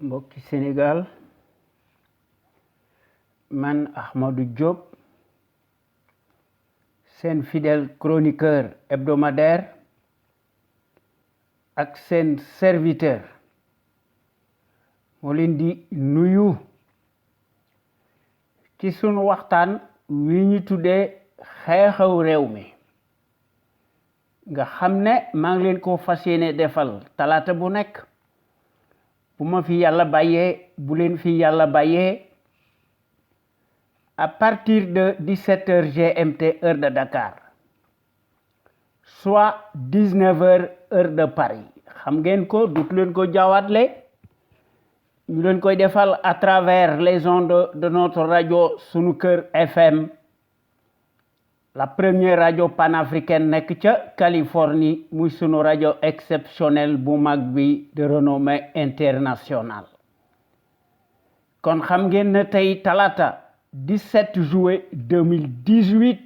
mbokki Sénégal man Ahmadou Diop seen fidèle chroniqueur hebdomadaire ak seen serviteur moo leen di nuyu ci sunu waxtaan wi ñu tuddee xew-xew réew mi nga xam ne maa ngi leen ko fas yéene defal talaata bu nekk bu ma fi yàlla bàyyee bu leen fi yàlla bàyyee à partir de 17h GMT heure de Dakar soit 19h heure de Paris xam ngeen ko dut leen ko jaawatle ñu leen koy defal à travers les ondes de notre radio Sunu Kër FM la première radio panafricaine nekk ca Californie muy sunu radio exceptionnelle bu mag bi de renommée internationale kon xam ngeen ne tey talaata 17 juillet 2018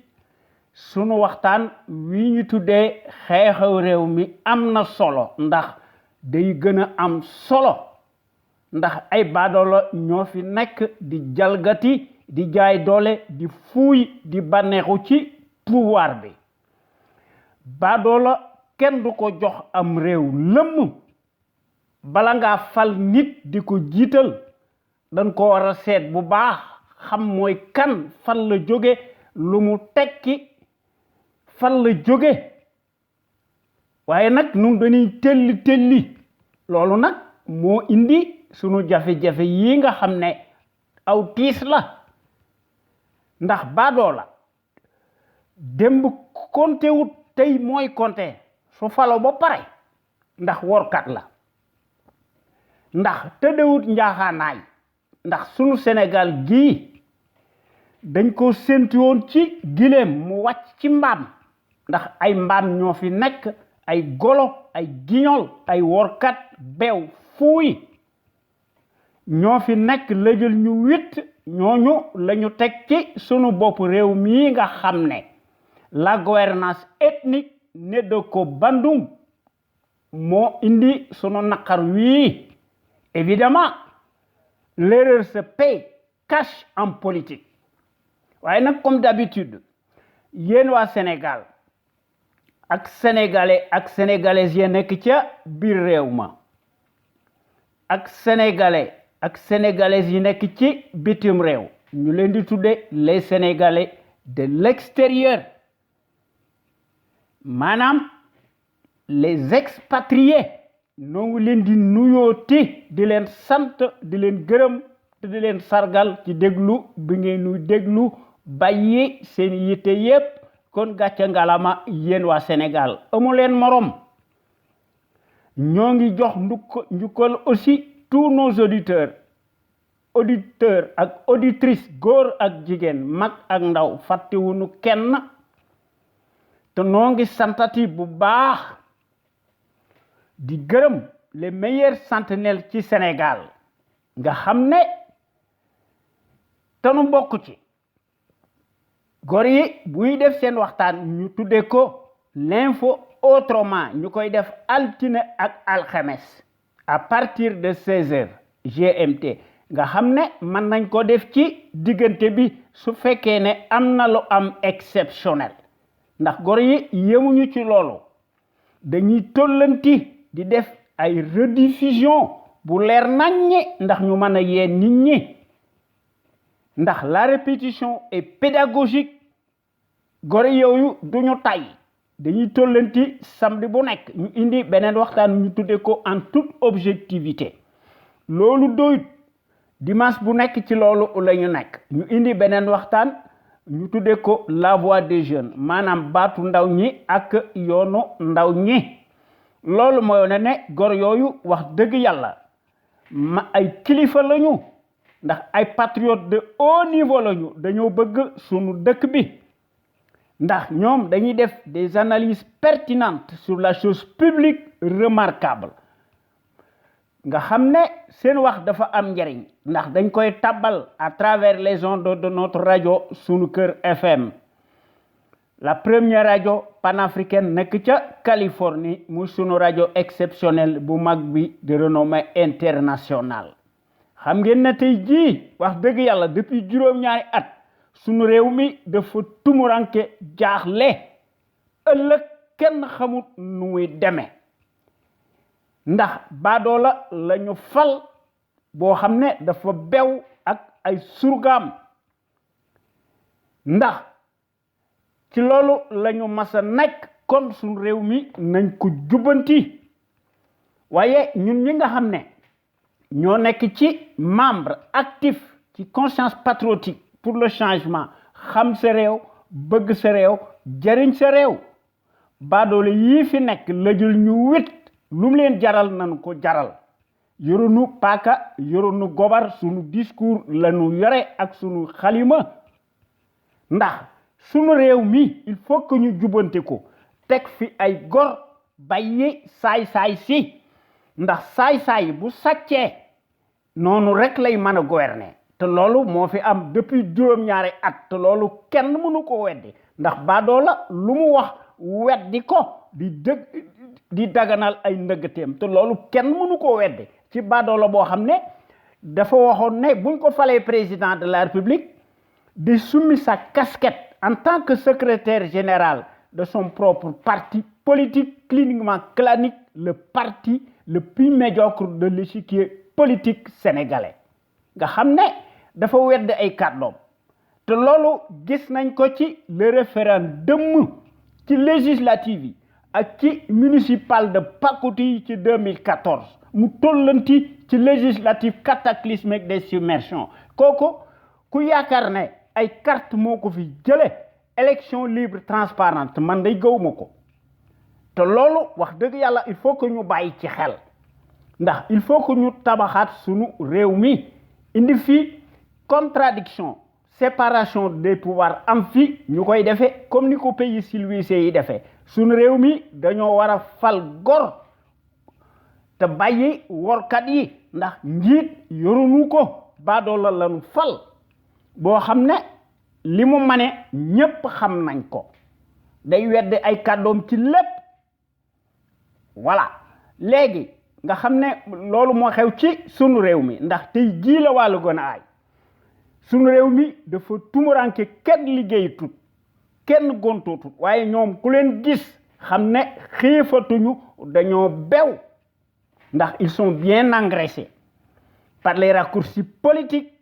sunu waxtaan wi ñu tuddee xew-xew réew mi am na solo ndax day gën a am solo ndax ay baadoolo ñoo fi nekk di jalgati di jaay doole di fuuy di bànneexu ci pouvoir bi baadoolo kenn du ko jox am réew lëmm bala ngaa fal nit di ko jiital dañ ko war a seet bu baax xam mooy kan fan la jóge lu mu tekki fan la jóge waaye nag nun dañuy telli loolu nag moo indi sunu jafe-jafe yi nga xam ne aw tiis la ndax baadoo la démb konte wut tey mooy konte su falo ba pare ndax workat la ndax tëddewut njaaxaanaay ndax sunu Sénégal gii dañ ko séntu woon ci gileem mu wàcc ci mbaam ndax ay mbaam ñoo fi nekk ay golo ay guignol ay workat beew fuuy ñoo fi nekk lëjël ñu witt ñooñu lañu teg ci sunu bopp réew mii nga xam ne la gouvernance ethnique ne de ko bandung moo indi sunu naqar wii évidemment l'erreur se paye cash en politique waaye nag comme d'habitude yéen waa Sénégal ak sénégalais ak sénégalaises yi nekk ca biir réew ma ak sénégalais ak sénégalaises yi nekk ci bitim réew ñu leen di tudde les sénégalais de l'extérieur maanaam les expatriés noo ngi leen di nuyooti di leen sant di leen gërëm te di leen sargal ci déglu bi ngeen nu déglu bàyyi seen yitte yépp kon gàcce ngalama yéen waa Sénégal amu leen morom ñoo ngi jox njukkal aussi tous nos auditeurs ak auditrices góor ak jigéen mag ak ndaw fàttewuñu kenn te noo ngi santati bu baax di gërëm les meilleurs sentinelles ci Sénégal nga xam ne te nu bokk ci góor yi buy def seen waxtaan ñu tudde ko l'info autrement ñu koy def altine ak alxames à partir de 16h GMT nga xam ne mën nañ ko def ci diggante bi su fekkee ne am na lu am exceptionnel ndax góor yi yemuñu ci loolu dañuy tollanti di def ay rediffusion bu leer naññi ndax ñu mën a yee nit ñi ndax la répétition est pédagogique góor yooyu duñu tay dañuy tollanti samedi bu nekk ñu indi beneen waxtaan ñu tudde ko en toute objectivité loolu doyut dimanche bu nekk ci loolu la ñu nekk ñu indi beneen waxtaan ñu tudde ko la voix des jeunes maanaam baatu ndaw ñi ak yoonu ndaw ñi loolu mooy ne góor yooyu wax dëgg yàlla ma ay kilifa lañu ndax ay patriotes de haut niveau lañu dañoo bëgg sunu dëkk bi ndax ñoom dañuy def des analyses pertinentes sur la chose publique remarquable nga xam ne seen wax dafa am njariñ ndax dañ koy tàbbal à travers les ondes de notre radio Sunu Kër FM la première radio panafricaine nekk ca Californie muy sunu radio exceptionnelle bu mag bi de renommée internationale xam ngeen ne tey jii wax dëgg yàlla depuis juróom-ñaari at sunu réew mi dafa tumuranke jaaxle ëllëg kenn xamul nu muy demee ndax baadoola lañu fal boo xam ne dafa bew ak ay surgaam ndax ci loolu lañu masa nekk kon sunu réew mi nañ ko jubbanti waaye ñun ñi nga xam ne ñoo nekk ci membre actif ci conscience patriotique pour le changement xam sa réew bëgg sa réew jariñ sa réew baadoole yii fi nekk lëjul ñu wit lu mu leen jaral nañu ko jaral yorunu paaka yorunu gobar sunu discours lañu yore ak sunu xalima ndax sunu réew mi il faut que ñu jubbante ko teg fi ay gor bàyyi saay-saay si ndax saay-saay bu sàccee noonu rek lay mën a gouverner te loolu moo fi am depuis juróom-ñaari at te loolu kenn mënu ko weddi ndax baadoola lu mu wax weddi ko di daganal ay ndëggateem te loolu kenn mënu ko weddi ci baadoola boo xam ne dafa waxoon ne buñ ko falee président de la République di summi sa casquette en tant que secrétaire général de son propre parti politique cliniquement clanique, le parti le plus médiocre de l'échiquier politique sénégalais nga xam ne dafa wedd ay kàddoom te loolu gis nañ ko ci le référendum ci législative yi ak ci municipal de Pakouti ci 2014 mu tollanti ci législative cataclysmique des submersions kooku ku yaakaar ne ay carte moo ko fi jële élection libre transparente man day gëwuma ko te loolu wax dëgg yàlla il faut que ñu bàyyi ci xel ndax il faut que ñu tabaxaat sunu réew mi indi fi contradiction séparation des pouvoirs am fi ñu koy defee comme ni ko pays civilisés yi defee sunu réew mi dañoo war a fal gor te bàyyi workat yi ndax njiit yorunu ko baadoola lañu fal boo xam ne li mu mane ñépp xam nañ ko day weddi ay kàddoom ci lépp voilà léegi nga xam ne loolu moo xew ci sunu réew mi ndax tey jii la wàllu gën a aay sunu réew mi dafa tumuranke kenn liggéeyatut kenn gontootut waaye ñoom ku leen gis xam ne xiifatuñu dañoo bew ndax ils sont bien engraissés par les raccourcis politiques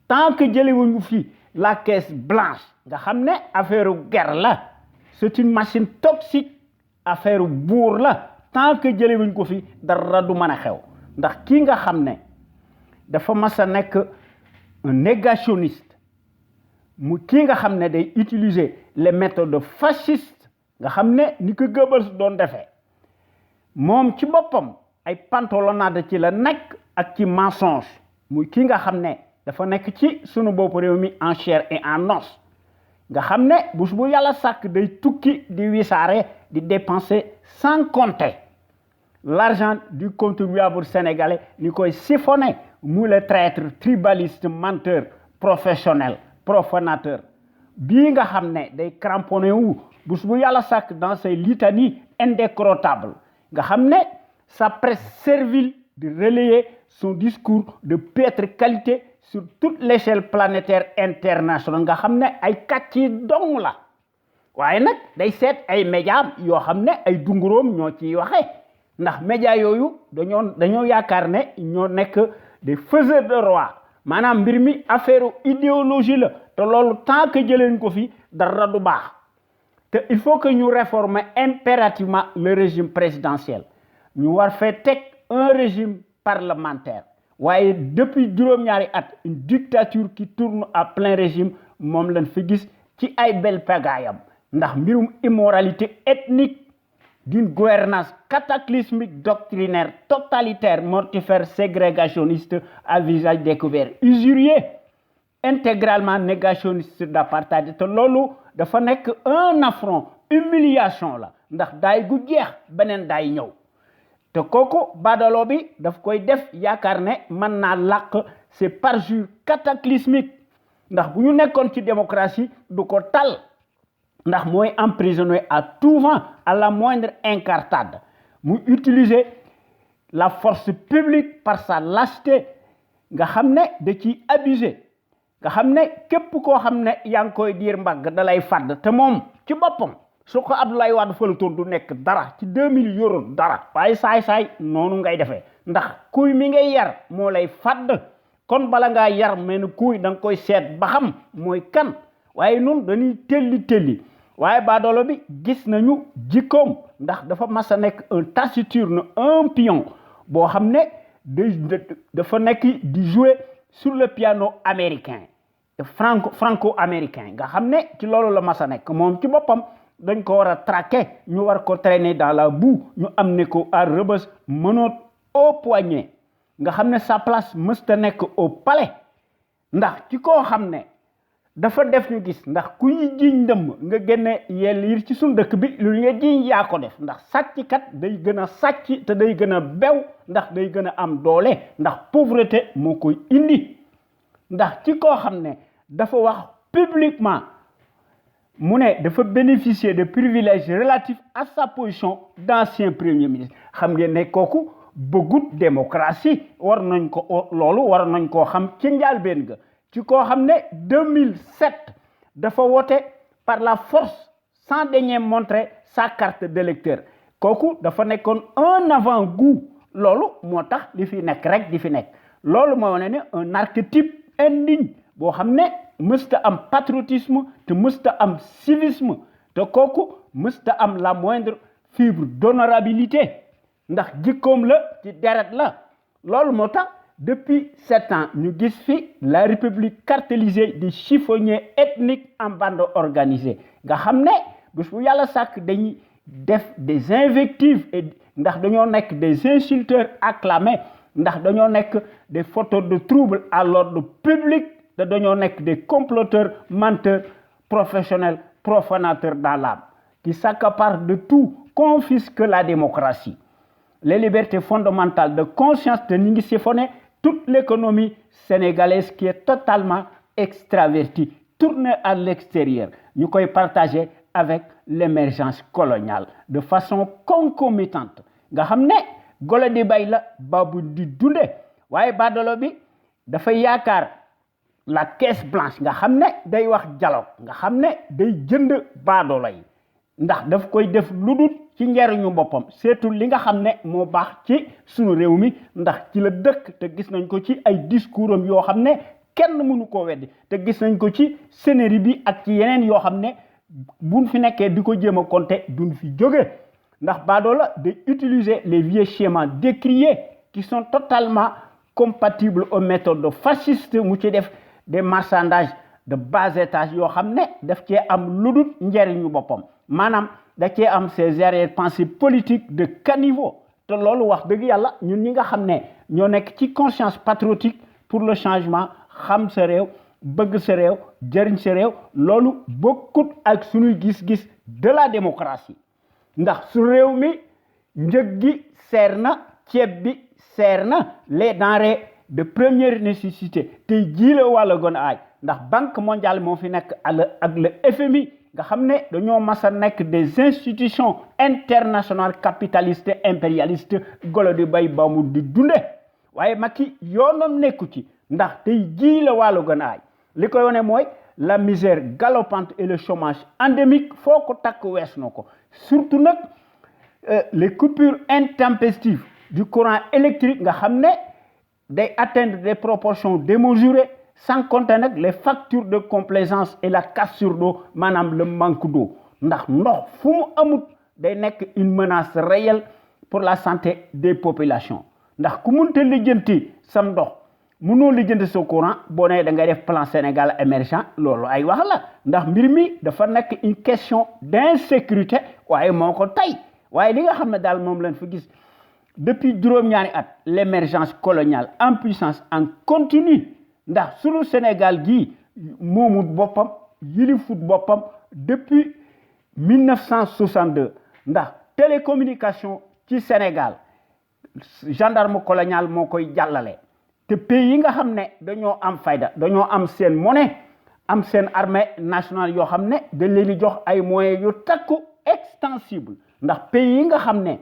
tant que jëlewuñu fi la caisse blanche nga xam ne affaire guerre la c'est une machine toxique affaire buur la tant que jëlewuñ ko fi dara du mën a xew ndax kii nga xam ne dafa mas a nekk un négationniste mu kii nga xam ne day utiliser les méthodes fascistes nga xam ne ni ko Goebbels doon defee moom ci boppam ay pantalonnade ci la nekk ak ci mensonge muy kii nga xam ne dafa nekk ci sunu bopp réew mi en chair et en os nga xam ne bés bu yàlla sàkk day tukki di wisaare di dépenser sans compter l'argent du contribuable sénégalais ni koy siphonné mu le traître tribaliste menteur professionnel profanateur bii nga xam ne day cramponné wu bés bu yàlla sàkk dans ses litanies indécrottables nga xam ne sa presse servile de relayer son discours de piètre qualité sur toute l'échelle planétaire internationale nga xam ne ay kàcc yi dong la waaye nag day seet ay médias yoo xam ne ay dunguróom ñoo ciy waxee ndax médias yooyu dañoo yaakaar ne ñoo nekk des faiseurs de roi maanaam mbir mi affaire idéologie la te loolu tant que jëleen ko fi dara du baax te il faut que ñu réformer impérativement le régime présidentiel ñu war fee teg un régime parlementaire waaye depuis juróom-ñaari at une dictature qui tourne à plein régime moom lañ fi gis ci ay bel pagaayam ndax mbirum immoralité ethnique d'une gouvernance cataclysmique doctrinaire totalitaire mortifère ségrégationniste à visage découvert usurier intégralement négationniste d'apartheid te loolu dafa nekk un affront humiliation la ndax daay gu jeex beneen daay ñëw te kooku badalo bi daf koy def yaakaar ne mën naa làq c'est parjure cataclysmique ndax bu ñu nekkoon ci démocratie du ko tal ndax mooy emprisonné à tout vent à la moindre incartade mu utiliser la force publique par sa lâcheté nga xam ne da ci abusé nga xam ne képp koo xam ne yaa ngi koy diir mbagg da lay fàdd te moom ci boppam su ko Abdoulaye Wade fëlatoon du nekk dara ci 2000 euro dara waaye saay-saay noonu ngay defee ndax kuy mi ngay yar moo lay fàdd kon bala ngaa yar mel kuy da nga koy seet ba xam mooy kan waaye nun dañuy telli waaye baadoolo bi gis nañu jikkoom ndax dafa mas a nekk un taciturne un pion boo xam ne dafa nekk di jouer sur le piano américain franco-américain nga xam ne ci loolu la mas a nekk moom ci boppam dañ ko war a traquer ñu war ko traîner dans la boue ñu amener ko à Rebeuss menottes au poignet nga xam ne sa place mësta nekk au palais ndax ci koo xam ne dafa def ñu gis ndax ku ñu jiiñ ndëmm nga génne yelliir ci suñu dëkk bi lu nga jiiñ yaa ko def ndax sàcckat day gën a sàcc te day gën a bew ndax day gën a am doole ndax pauvreté moo koy indi ndax ci koo xam ne dafa wax publiquement mu ne dafa bénéficier de privilèges relatifs à sa position d'ancien premier ministre xam ngeen ne kooku bëggut démocratie war nañ ko loolu war nañ koo xam ci njàlbéen ga ci koo xam ne 2007 dafa wote par la force sans daigner montrer sa carte d'électeur kooku dafa nekkoon un avant-goût loolu moo tax di fi nekk rek di fi nekk loolu moo wane ne un archétype indigne boo xam ne mësta am patriotisme te mësta am civisme te kooku mësta am la moindre fibre d'honorabilité ndax jikkoom la ci deret la loolu moo tax depuis 7 ans ñu gis fi la république cartélisée des chiffonniers ethniques en bande organisée nga xam ne bés bu yàlla sàkk dañuy def des invectives et ndax dañoo nekk des insulteurs acclamés ndax dañoo nekk des fauteurs de troubles à l'ordre public te dañoo nekk des comploteurs menteurs professionnels profanateurs dans l'âme qui s'accaparent de tout confisquent la démocratie les libertés fondamentales de conscience te ñu ngi siphonner toute l'économie sénégalaise qui est totalement extravertie tournée à l'extérieur ñu koy partager avec l'émergence coloniale de façon concomitante nga xam ne golo di bay la babu di dunde waaye badolo bi dafay yaakaar la caisse blanche nga xam ne day wax dialogue nga xam ne day jënd baadolo yi ndax daf koy def ludul ci njariñu boppam seetul li nga xam ne moo baax ci sunu réew mi ndax ci la dëkk te gis nañ ko ci ay discours am yoo xam ne kenn mënu koo weddi te gis nañ ko ci scénario bi ak ci yeneen yoo xam ne buñ fi nekkee di ko jéem a compter duñ fi jóge ndax baadoola de utiliser les vieux schémas décriés qui sont totalement compatibles aux méthodes fascistes mu ci def des marchandages de bas étage yoo xam ne daf cee am ludul njariñu boppam maanaam da cee am ces arrière-pensées politiques de caniveau te loolu wax dëgg yàlla ñun ñi nga xam ne ñoo nekk ci conscience patriotique pour le changement xam sa réew bëgg sa réew jëriñ sa réew loolu bokkut ak suñuy gis-gis de la démocratie ndax su réew mi njëg gi seer na ceeb bi seer na les denrées de première nécessité tey jii la wàlla gën a aaj ndax banque mondiale moo fi nekk ak le FMI nga xam ne dañoo mas a nekk des institutions internationales capitalistes impérialistes golo di bay ba mu di dunde waaye Macky yoonam nekku ci ndax tey jii la wàllu gën a aaj li koy wane mooy la misère galopante et le chômage endémique foo ko takk wees na ko surtout nag les coupures intempestives du courant électrique nga xam ne day atteindre des proportions démesurées sans compter nag les factures de complaisance et la cassure d'eau maanaam le manque d'eau ndax ndox fu mu amut day nekk une menace réelle pour la santé des populations ndax ku munte lijjanti sam ndox mënoo lijjanti sa courant boo nee da ngay def plan Sénégal émergent loolu ay wax la ndax mbir mi dafa nekk une question d'insécurité waaye moo ko tey waaye li nga xam ne daal moom lañ fa gis depuis juróom-ñaari at l'émergence coloniale en puissance en continu ndax sunu Sénégal gii moomut boppam yilifut boppam depuis 1962 ndax télécommunication ci Sénégal gendarme colonial moo koy jàllale te pays yi nga xam ne dañoo am fayda dañoo am seen monnaie am seen armée nationale yoo xam ne dañ leen di jox ay moyens yu takku extensible ndax pays yi nga xam ne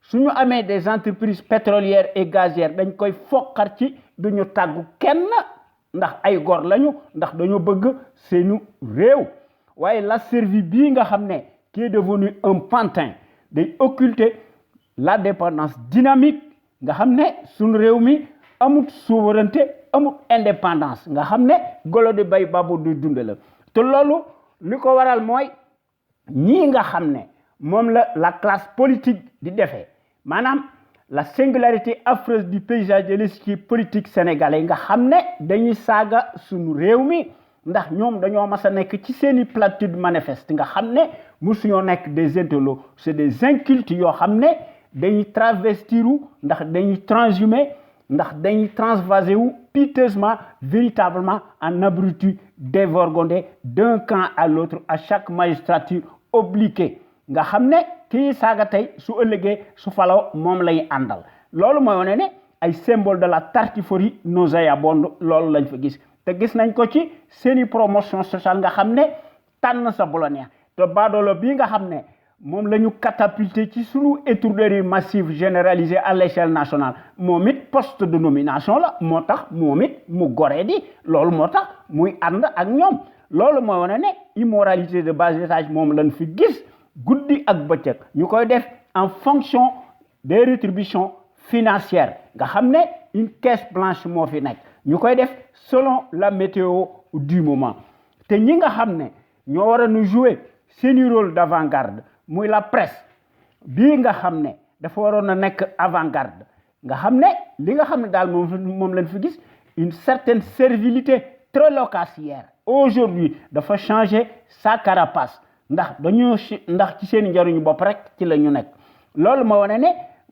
suñu amee des entreprises pétrolières et gazières dañ koy foqar ci duñu tàggu kenn ndax ay gor lañu ndax dañoo bëgg seenu réew waaye la Serbie bii nga xam ne qui est devenu un pantin day occulter la dépendance dynamique nga xam ne suñu réew mi amut souveraineté amut indépendance nga xam ne golo di bay babu du dund la te loolu li ko waral mooy ñii nga xam ne moom la classe politique di defee maanaam la singularité affreuse du paysage de l'eschiquier politique sénégalais nga xam ne dañuy saaga suñu réew mi ndax ñoom dañoo mas a nekk ci seeni platitude manifeste nga xam ne musuñoo nekk des intellos c'est des incultes yoo xam ne dañuy travestiru ndax dañuy transhumer ndax dañuy transvaser wu piteusement véritablement en abrutis dévergondés d'un camp à l'autre à chaque magistrature obliquée nga xam ne kii saaga tey su ëllëgee su faloo moom lay àndal loolu mooy wane ne ay symbole de la tartufferie nauséabonde loolu lañ fa gis te gis nañ ko ci seeni promotion sociale nga xam ne tànn sa bu la neex te baadoolo bii nga xam ne moom la ñu catapulté ci sunu étourderie massive généralisée à l'échelle nationale moom it poste de nomination la moo tax moom it mu goree di loolu moo tax muy ànd ak ñoom loolu mooy wane ne immoralité de bas étage moom lañ fi gis guddi ak bëccëg ñu koy def en fonction des rétributions financières nga xam ne une caisse blanche moo fi nekk ñu koy def selon la météo du moment te ñi nga xam ne ñoo war a nu jouer seeni rôle d'avant-garde muy la presse bii nga xam ne dafa waroon a nekk avant-garde nga xam ne li nga xam ne daal moom lañ fi gis une certaine servilité très loquacière aujourd'hui dafa changer sa carapace ndax ci seen njariñu bopp rek ci la ñu nekk loolu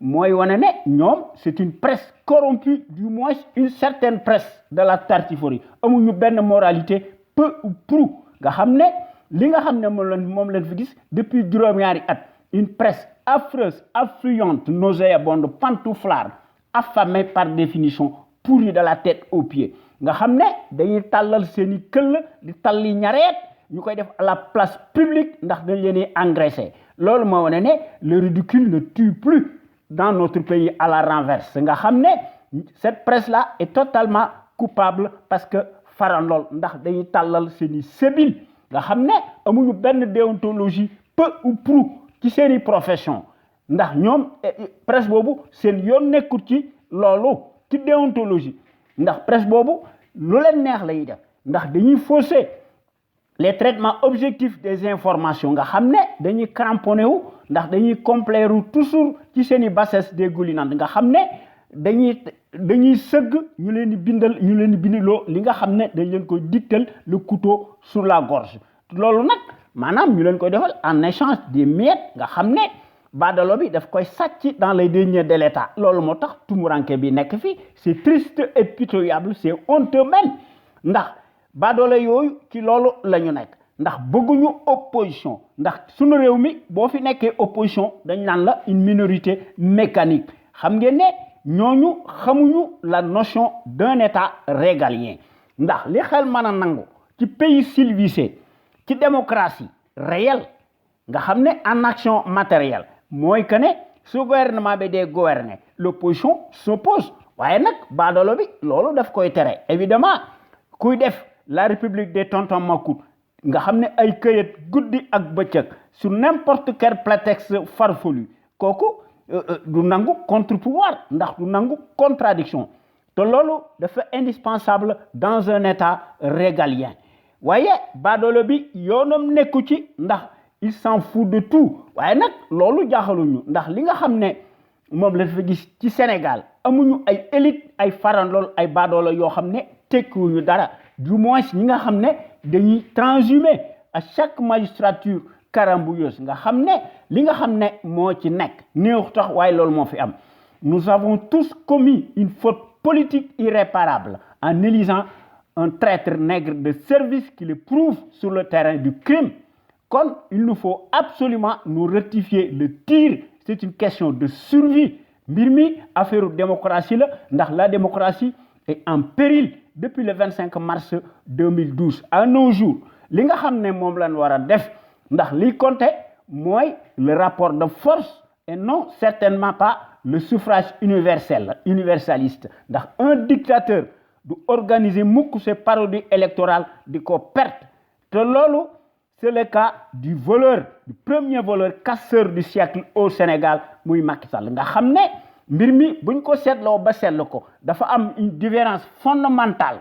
mooy wane ne ñoom c'est une presse corrompue du moins une certaine presse de la tartufferie amuñu benn moralité peu ou prou nga xam ne li nga xam ne moom lañ fi gis depuis juróom-ñaari at une presse affreuse affluente nauséabonde pantouflarde affamée par définition pourrie de la tête aux pieds nga xam ne dañuy tàllal seeni këll di talli ñareet ñu koy def à la place publique ndax dañ leen di engraisser loolu moo wane ne le ridicule ne tue plus dans notre pays à la renverse nga xam ne cette presse là est totalement coupable parce que farandool ndax dañuy tàllal seeni sébile nga xam ne amuñu benn déontologie peu ou prou ci seeni profession ndax ñoom presse boobu seen yoon nekkul ci loolu ci déontologie ndax presse boobu lu leen neex lay def ndax dañuy fausser les traitements objectifs des informations nga xam ne dañuy cramponné wu ndax dañuy complaire toujours ci seeni bassesse dégoulinante nga xam ne dañuy sëgg ñu leen di bindaloo li nga xam ne dañ leen koy dictel le couteau sur la gorge loolu nag maanaam ñu leen koy defal en échange des miettes nga xam ne baadalo bi daf koy sàcc dans les deniers de l'État loolu moo tax tumuranke bi nekk fi c'est triste et pitoyable c'est honteux même ndax baadolo yooyu ci loolu la ñu nekk ndax bëgguñu opposition ndax suñu réew mi boo fi nekkee opposition dañ naan la une minorité mécanique xam ngeen ne ñooñu xamuñu la notion d'un État régalien ndax li xel mën a nangu ci pays civilisé ci démocratie réelle nga xam ne en action matérielle mooy que ne su gouvernement bi dee gouverner l'opposition s'oppose waaye nag baadolo bi loolu daf koy tere évidemment kuy def la république des tontons macoute nga xam ne ay këyit guddi ak bëccëg sur n'importe quel prétexte farfelu kooku du nangu contre-pouvoir ndax du nangu contradiction te loolu dafa indispensable dans un État régalien waaye baadoolo bi yoonam nekku ci ndax il s'en fout de tout waaye nag loolu jaaxaluñu ndax li nga xam ne moom la fa gis ci Sénégal amuñu ay élite ay farandool ay baadoolo yoo xam ne tekkiwuñu dara du moins ñi nga xam ne dañuy transhumer à chaque magistrature carambouilleuse nga xam ne li nga xam ne moo ci nekk néew tax waaye loolu moo fi am nous avons tous commis une faute politique irréparable en élisant un traître nègre de service qui le prouve sur le terrain du crime kon il nous faut absolument nous rectifier le tir c'est une question de survie mbir mi affaire démocratie la ndax la démocratie est en péril depuis le 25 mars 2012 à nos jours li nga xam ne moom lañ war a def ndax liy compter mooy le rapport de force et non certainement pas le suffrage universaliste ndax un dictateur du organiser mukk ses parodies électorales di ko perte te loolu c'est le cas du premier voleur casseur du siècle au Sénégal muy Macky Sall nga xam ne mbir mi buñ ko seetloo ba seetlu ko dafa am une différence fondamentale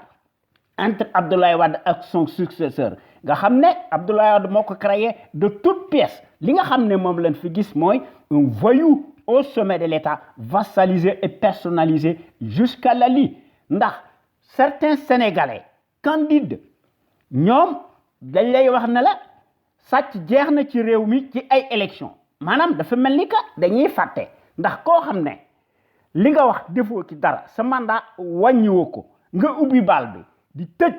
entre Abdoulaye Wade ak son successeur nga xam ne Abdoulaye Wade moo ko créé de toutes pièces li nga xam ne moom lañ fi gis mooy un voyou au sommet de l'État vassalisé et personnalisé jusqu'à la lie ndax certains Sénégalais candides ñoom dañ lay wax ne la sàcc jeex na ci réew mi ci ay élections maanaam dafa mel ni que dañuy fàtte ndax koo xam ne li nga wax defoo ci dara sa mandat wàññiwoo ko nga ubbi baal bi di tëj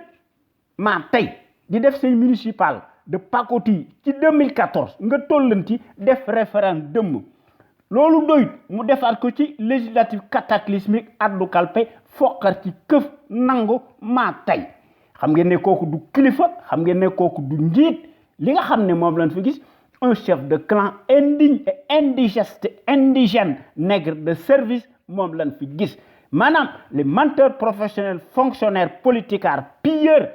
tey di def say municipal de pacotille ci 2014 nga tollanti def référendum loolu doyut mu defaat ko ci législative cataclysmique addu kalpe foqar ci këf nangu tey xam ngeen ne kooku du kilifa xam ngeen ne kooku du njiit li nga xam ne moom lañ fi gis un chef de clan indigne et indigène nègre de service moom lañ fi gis maanaam les menteurs professionnels fonctionnaires politicards pilleurs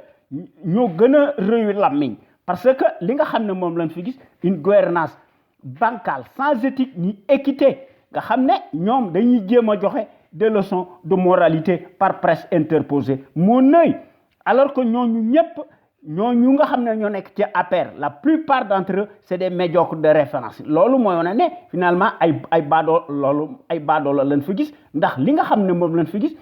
ñoo gën a rëyu làmmiñ parce que li nga xam ne moom lañ fi gis une gouvernance bancale sans éthique ni équité nga xam ne ñoom dañuy jéem a joxe des leçons de moralité par presse interposée moo nëy alors que ñooñu ñëpp ñooñu nga xam ne ñoo nekk ci APR la plupart d'entre eux c'est des médiocres de référence loolu mooy wane ne finalement ay baadoo la lañ fi gis ndax li nga xam ne moom lañ fi gis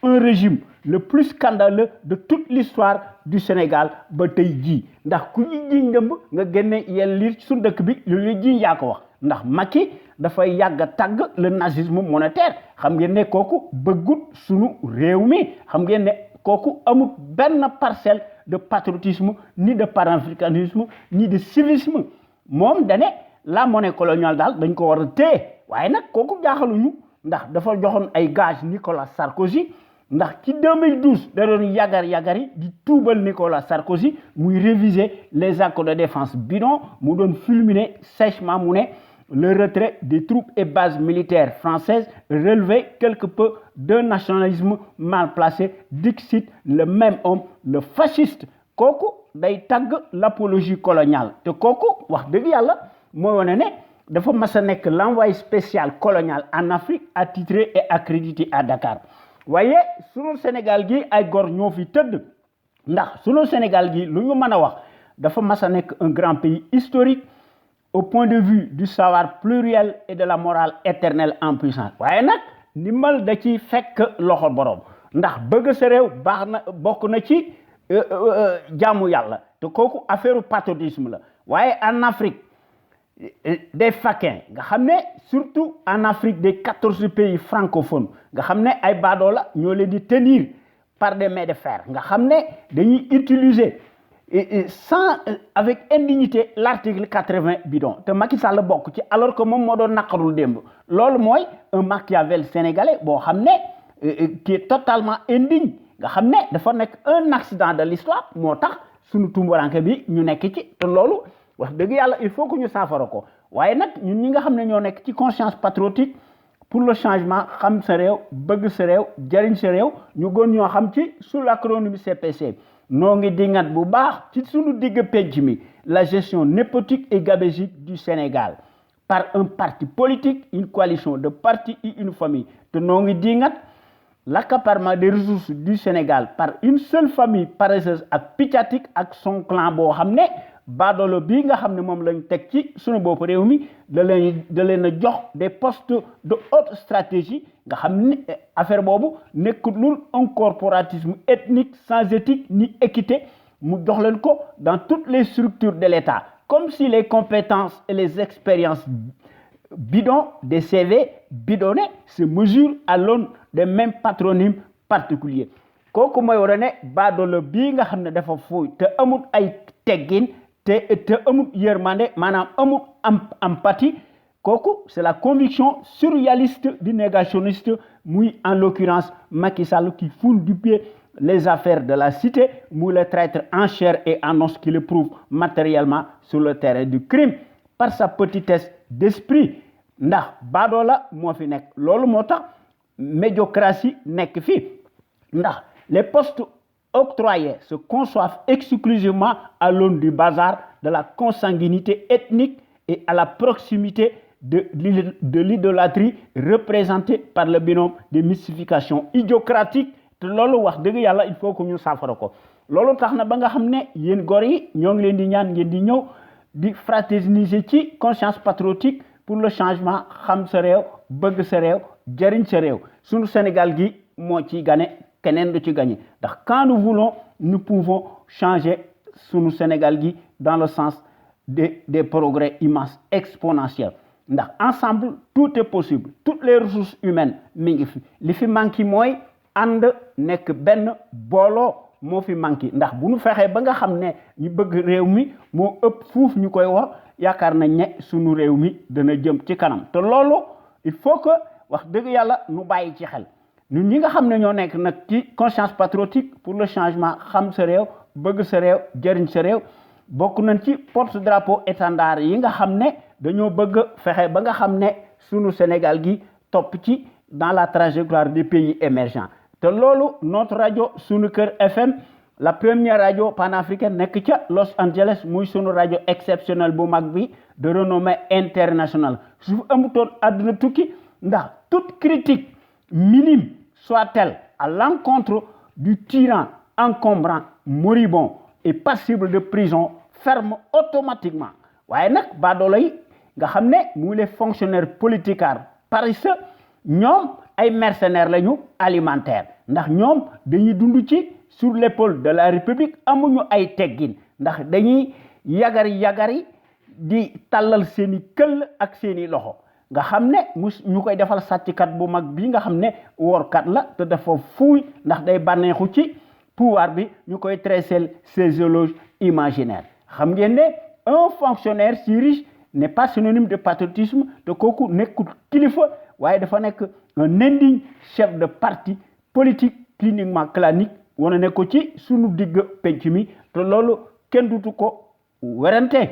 un régime le plus scandaleux de toute l'histoire du Sénégal ba tey jii ndax ku ñu jiiñ ndëmb nga génne yel liir ci suñu dëkk bi lu ñu jiiñ yaa ko wax ndax Macky dafay yàgg a tàgg le nazisme monétaire xam ngeen ne kooku bëggut suñu réew mi xam ngeen ne kooku amul benn parcelle de patriotisme ni de panafricanisme ni de civisme moom dane la monnaie coloniale daal dañ ko war a téye waaye nag kooku jaaxaluñu ndax dafa joxoon ay gage Nicolas Sarkozy ndax ci 2012 da doon yagari di tuubal Nicolas Sarkozy muy réviser les accords de défense bidon mu doon fulminer sèchement mu ne le retrait des troupes et bases militaires françaises relevait quelque peu d'un nationalisme mal placé dixit le même homme le fasciste kooku day tagg l'apologie coloniale te kooku wax dëgg yàlla mooy wane ne dafa mas a nekk l'envoyé spécial colonial en Afrique attitré et accrédité à Dakar waaye sunu Sénégal gi ay gor ñoo fi tëdd ndax sunu Sénégal gi lu ñu mën a wax dafa mas a nekk un grand pays historique au point de vue du savoir pluriel et de la morale éternelle en puissance waaye nag ndimbal da ci fekk loxo borom ndax bëgg sa réew baax na bokk na ci jaamu yàlla te kooku affaire patriotisme la waaye en Afrique des faquins nga xam ne surtout en Afrique des 14 pays francophones nga xam ne ay baadoo la ñoo leen di tenir par des mains de fer nga xam ne dañuy utiliser avec indignité l'article 80 bidon te Macky Sall bokk ci alors que moom moo doon naqarul démb loolu mooy un Machiavel sénégalais boo xam ne qui est totalement indigne nga xam ne dafa nekk un accident de l'histoire moo tax suñu tumburanke bi ñu nekk ci te loolu wax dëgg yàlla il faut que ñu saafara ko waaye nag ñun ñi nga xam ne ñoo nekk ci conscience patriotique pour le changement xam sa réew bëgg sa réew jariñ sa réew ñu gën ñoo xam ci sous l'acronyme CPC noo ngi dingat bu baax ci sunu digg penc mi la gestion népotique et gabégique du Sénégal par un parti politique une coalition de partis et une famille te noo ngi dingat l'accaparement des ressources du Sénégal par une seule famille paresseuse ak piccatique ak son clan boo xam ne baadoolo bii nga xam ne moom lañ teg ci sunu bopp réew mi da leen a jox des postes de haute stratégie nga xam ne affaire boobu nekkul lul un corporatisme ethnique sans éthique ni équité mu jox leen ko dans toutes les structures de l'État comme si les compétences et les expériences bidons des CV bidonnés se mesurent à l'aune des mêmes patronymes particuliers kooku mooy war a ne baadoolo bii nga xam ne dafa fuuy te amul ay teggin te amul yërmande maanaam amul empathie kooku c'est la conviction surréaliste du négationniste muy en l'occurrence Macky Sall qui foule du pied les affaires de la cité muy le traître en chair et en os qui le prouve matériellement sur le terrain du crime par sa petitesse d'esprit ndax baadoola moo fi nekk loolu moo tax médiocratie nekk fi ndax les postes octroyés se conçoivent exclusivement à l'aune du bazar, de la consanguinité ethnique et à la proximité de l'idolâtrie représentée par le binôme des mystifications idiocratiques. te loolu wax dëgg yàlla il faut que ñu saafara ko loolu tax na ba nga xam ne yéen gor yi ñoo ngi leen di ñaan ngeen di ñëw di fraterniser ci conscience patriotique pour le changement xam sa réew bëgg sa réew jëriñ sa réew sunu Sénégal gi moo ci gane keneen du ci gagné ndax quand nous voulons nous pouvons changer sunu Sénégal gi dans le sens des progrès immenses exponentiels ndax ensemble tout est possible toutes les ressources humaines mi ngi fi li fi manqué mooy ànd nekk benn booloo moo fi manqué ndax bu ñu fexee ba nga xam ne ñu bëgg réew mi moo ëpp fuuf ñu koy war yaakaar nañ ne sunu réew mi dana jëm ci kanam te loolu il faut que wax dëgg yàlla nu bàyyi ci xel ñun ñi nga xam ne ñoo nekk nag ci conscience patriotique pour le changement xam sa réew bëgg sa réew jëriñ sa réew bokk nañ ci porte-drapeau étendard yi nga xam ne dañoo bëgg fexe ba nga xam ne sunu Sénégal gi topp ci dans la trajectoire des pays émergents te loolu notre rajo sunu kër FM la première radio panafricaine nekk ca Los Angeles muy sunu rajo exceptionnel bu mag bi de renommée internationale su amutoon àdduna tukki ndax toute critique minime soit-elle à l'encontre du tyran encombrant moribond et passible de prison ferme automatiquement waaye nag baadoolo yi nga xam ne muy les fonctionnaires politicards paresseux ñoom ay mercenaires lañu alimentaires ndax ñoom dañuy dund ci sur l'épaule de la République amuñu ay teggin ndax dañuy yagari di tàllal seeni këll ak seeni loxo nga xam ne ñu koy defal sàcckat bu mag bi nga xam ne woorkat la te dafa fuuy ndax day bànneexu ci pouvoir bi ñu koy tresser ses éloges imaginaires xam ngeen ne un fonctionnaire si riche n'est pas synonyme de patriotisme te kooku nekkul kilifa waaye dafa nekk un indigne chef de parti politique cliniquement clanique wane ne ko ci sunu digg penc mi te loolu kenn dutu ko werante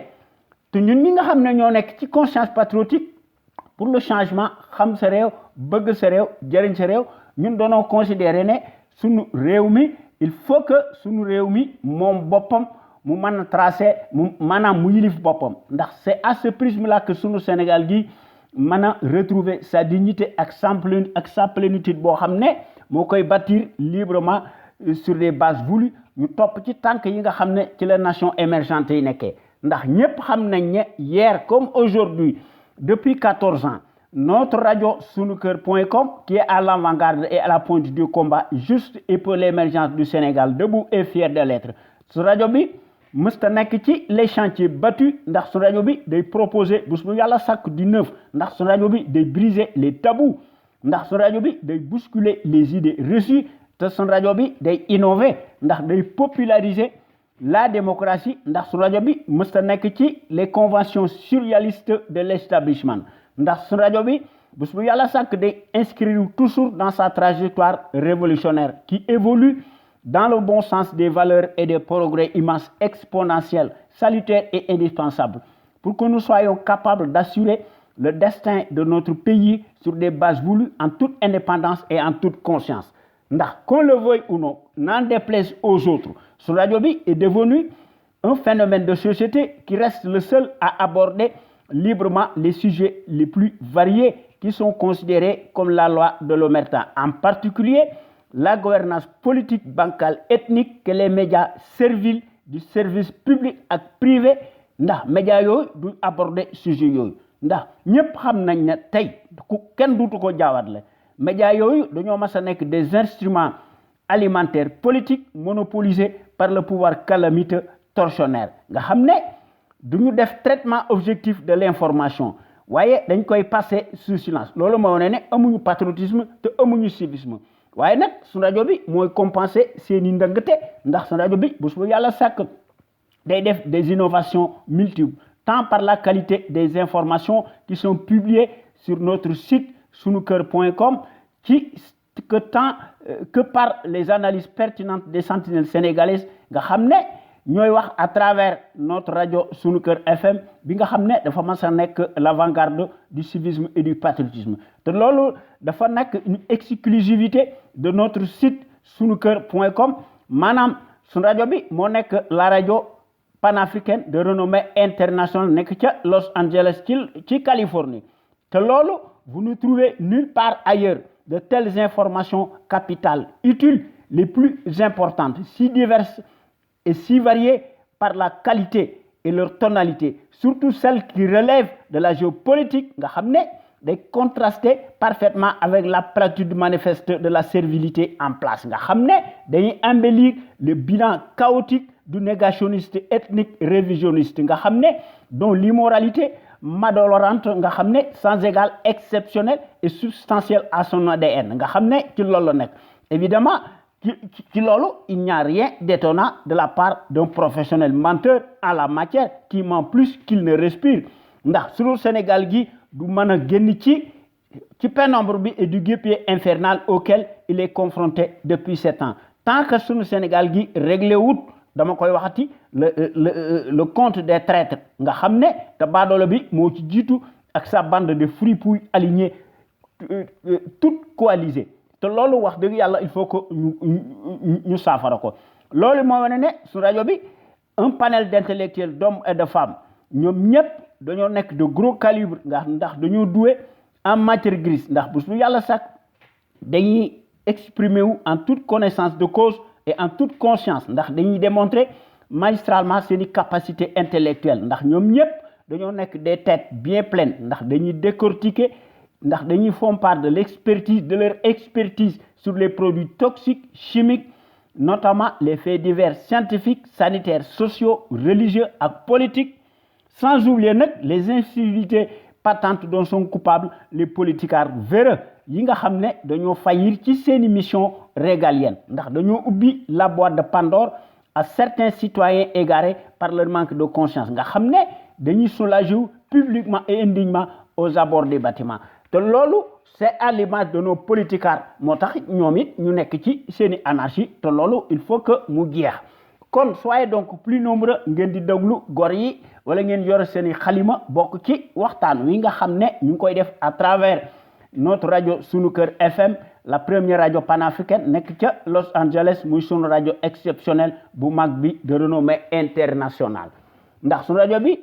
te ñun ñi nga xam ne ñoo nekk ci conscience patriotique pour le changement xam sa réew bëgg sa réew jëriñ sa réew ñun doonoo considérer ne sunu réew mi il faut que sunu réew mi moom boppam mu mën a tracer mu maanaam mu yilif boppam ndax c'est à ce prisme là que sunu Sénégal gi mën a retrouver sa dignité ak sa plénitude boo xam ne moo koy bâtir librement sur des bases voulues ñu topp ci tànk yi nga xam ne ci la nation émergente yi nekkee ndax ñépp xam nañ ne hier comme aujourd'hui depuis 14 ans notre radio sunuker.com qui est à l'avant-garde et à la pointe du combat juste et pour l'émergence du Sénégal debout et fier de l'être su rajo bi mësta nekk ci les chantiers battus ndax su rajo bi day proposer bés bu yàlla sàkk du neuf ndax su rajo bi day briser les tabous ndax su rajo bi day bousculer les idées reçues te su rajo bi day innover ndax day populariser la démocratie ndax su rajo bi mësta nekk ci les conventions surréalistes de l'établissement ndax su rajo bi bés bu yàlla sàkk day inscrire toujours dans sa trajectoire révolutionnaire qui évolue dans le bon sens des valeurs et des progrès immenses, exponentiels, salutaires et indispensables, pour que nous soyons capables d'assurer le destin de notre pays sur des bases voulues en toute indépendance et en toute conscience. Ndax, qu'on le veuille ou non, n'en déplaise aux autres, ce radio bi est devenu un phénomène de société qui reste le seul à aborder librement les sujets les plus variés qui sont considérés comme la loi de l'omerta, en particulier la gouvernance politique, bancale, ethnique que les médias serviles du service public ak privé ndax médias yooyu du aborder sujet yooyu ndax ñëpp xam nañ ne tey ku kenn duutu ko jaawatle médias yooyu dañoo mas a nekk des instruments alimentaires politiques monopolisés par le pouvoir calamiteux tortionnaire nga xam ne duñu def traitement objectif de l'information waaye dañ koy passer sous silence loolu moo ne amuñu patriotisme te amuñu civisme waaye nag su rajo bi mooy compenser seeni ndëngte ndax su rajo bi bés bu yàlla sàkk day def des innovations multiples tant par la qualité des informations qui sont publiées sur notre site sunuker.com que par les analyses pertinentes des sentinelles sénégalaises nga xam ne ñooy wax à travers notre radio Sunu Kër FM bi nga xam ne dafa mas a nekk l'avant-garde du civisme et du patriotisme te loolu dafa nekk une exclusivité de notre site sunukër.com maanaam sunu rajo bi moo nekk la rajo panafricaine de renommée internationale nekk ca Los Angeles ci Californie te loolu vous ne trouvez nulle part ailleurs de telles informations capitales utiles les plus importantes si diverses et si variées par la qualité et leur tonalité, surtout celles qui relèvent de la géopolitique, nga xam ne day contraster parfaitement avec la platitude manifeste de la servilité en place. Nga xam ne dañuy embellir le bilan chaotique du négationniste ethnique révisionniste nga xam ne dont l'immoralité malodorante nga xam ne sans égal exceptionnel et substantiel à son ADN nga xam ne ci loolu la nekk évidemment ci loolu il n'y a rien d'étonnant de la part d'un professionnel menteur en la matière qui ment plus qu'il ne respire ndax sunu Sénégal gi du mën a génn ci pénombre bi et du guêpier infernal auquel il est confronté depuis 7 ans tant que sunu Sénégal gi réglé wut dama koy waxati le compte des traîtres nga xam ne te baadoolo bi moo ci jiitu ak sa bande de fripouilles alignés toutes coalisées te loolu wax dëgg yàlla il faut que ñu saafara ko loolu moo wane ne su rajo bi un panel d'intellectuels d'hommes et de femmes ñoom ñëpp dañoo nekk de gros calibre ndax dañoo doué en matière grise ndax bu su yàlla sax dañuy exprimer wu en toute connaissance de cause et en toute conscience ndax dañuy démontrer magistralement seeni capacité intellectuelle ndax ñoom ñëpp dañoo nekk des têtes bien pleines ndax dañuy décortiquer ndax dañuy font part de l'expertise de leur expertise sur les produits toxiques chimiques notamment les faits divers scientifiques sanitaires sociaux religieux et politiques sans oublier nag les incivilités patentes dont sont coupables les politicards véreux yi nga xam ne dañoo faillir ci seeni mission régalienne ndax dañoo ubbi la boîte de Pandore à certains citoyens égarés par leur manque de conscience nga xam ne dañuy soulager publiquement et indignement aux abords des bâtiments te loolu c'est à l'image de nos politicards moo tax ñoom it ñu nekk ci seeni anarchie te loolu il faut que mu jeex kon soyez donc plus nombreux ngeen di déglu gor yi wala ngeen yor seeni xalima bokk ci waxtaan wi nga xam ne ñu ngi koy def à travers notre radio Sunu Kër FM la première radio panafricaine nekk ca Los Angeles muy sunu radio exceptionnel bu mag bi de renommée internationale ndax sunu rajo bi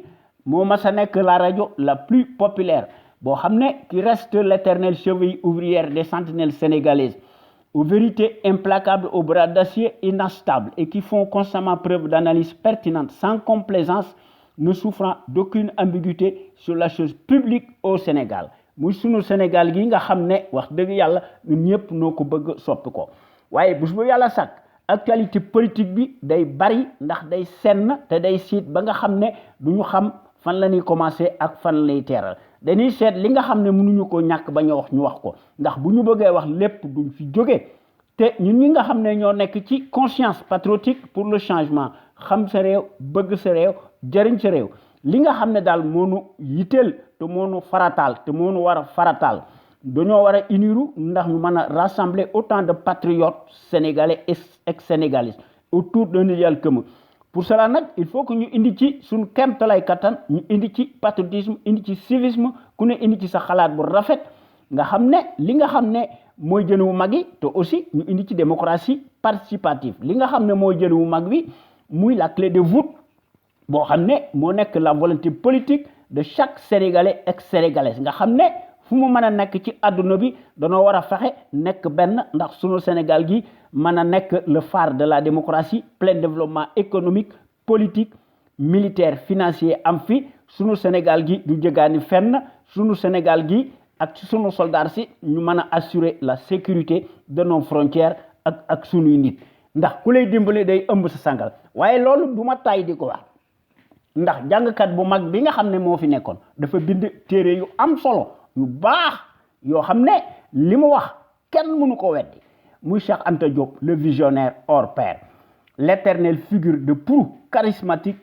moo mas a nekk la radio la plus populaire boo xam ne qui reste l'éternelle cheville ouvrière des sentinelles sénégalaises aux vérités implacables aux bras d'acier inestables et qui font constamment preuve d'analyse pertinente sans complaisance ne souffrant d'aucune ambiguïté sur la chose publique au Sénégal muy sunu Sénégal gi nga xam ne wax dëgg yàlla ñun ñëpp noo ko bëgg soppi ko waaye bés bu yàlla sàkk actualité politique bi day bari ndax day senn te day siit ba nga xam ne du ñu xam fan la ñuy commencer ak fan lay teeral dañuy seet li nga xam ne mënuñu ko ñàkk bañ a wax ñu wax ko ndax bu ñu bëggee wax lépp duñ fi jóge te ñun ñi nga xam ne ñoo nekk ci conscience patriotique pour le changement xam sa réew bëgg sa réew jëriñ sa réew li nga xam ne daal moonu yitteel te moonu farataal te moonu war a farataal dañoo war a uniru ndax ñu mën a rassembler autant de patriotes sénégalais et ex-sénégalais autour d'un idéal commun pour cela nag il faut que ñu indi ci suñu kéemtalaay kattan ñu indi ci patriotisme indi ci civisme ku ne indi ci sa xalaat bu rafet nga xam ne li nga xam ne mooy jën wu mag yi te aussi ñu indi ci démocratie participative li nga xam ne mooy jën wu mag bi muy la clé de voûte boo xam ne moo nekk la volonté politique de chaque sénégalais ex-sénégalais nga xam ne fu mu mën a nekk ci àdduna bi danoo war a fexe nekk benn ndax sunu Sénégal gi mën a nekk le phare de la démocratie plein développement économique politique militaire financier am fi sunu Sénégal gi du jëgaani fenn sunu Sénégal gi ak ci sunu soldats si ñu mën a assurer la sécurité de nos frontières ak sunuy nit ndax ku lay dimbali day ëmb sa sangal waaye loolu du ma tay di ko wax ndax jàngkat bu mag bi nga xam ne moo fi nekkoon dafa bind téere yu am solo yu baax yoo xam ne li mu wax kenn mënu ko weddi muy Cheikh Anta Diop le visionnaire hors pair l'éternelle figure de proue charismatique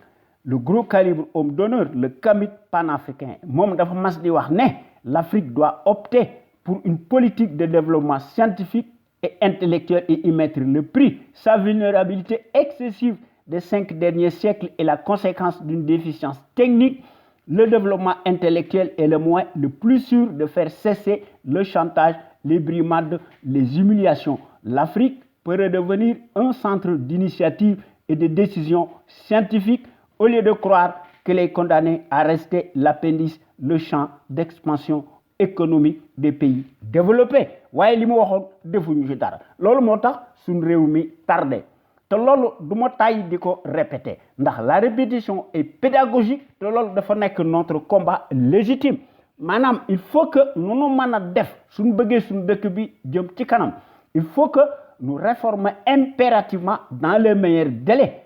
le gros calibre homme d'honneur le kamit panafricain moom dafa mas di wax ne l'Afrique doit opter pour une politique de développement scientifique et intellectuel et y mettre le prix sa vulnérabilité excessive des 5 derniers siècles est la conséquence d'une déficience technique, le développement intellectuel est le moyen le plus sûr de faire cesser le chantage, les brimades, les humiliations. L'Afrique peut redevenir un centre d'initiative et de décision scientifique au lieu de croire que les condamnés à rester l'appendice, le champ d'expansion économique des pays développés. waaye li mu waxoon defuñu ci dara loolu moo tax suñ réew mi tardé te loolu du ma tàyyi di ko répéter ndax la répétition est pédagogique te loolu dafa nekk notre combat légitime maanaam il faut que nu mën a def suñ bëggee suñ dëkk bi jëm ci kanam il faut que nous réformer impérativement dans les meilleurs délais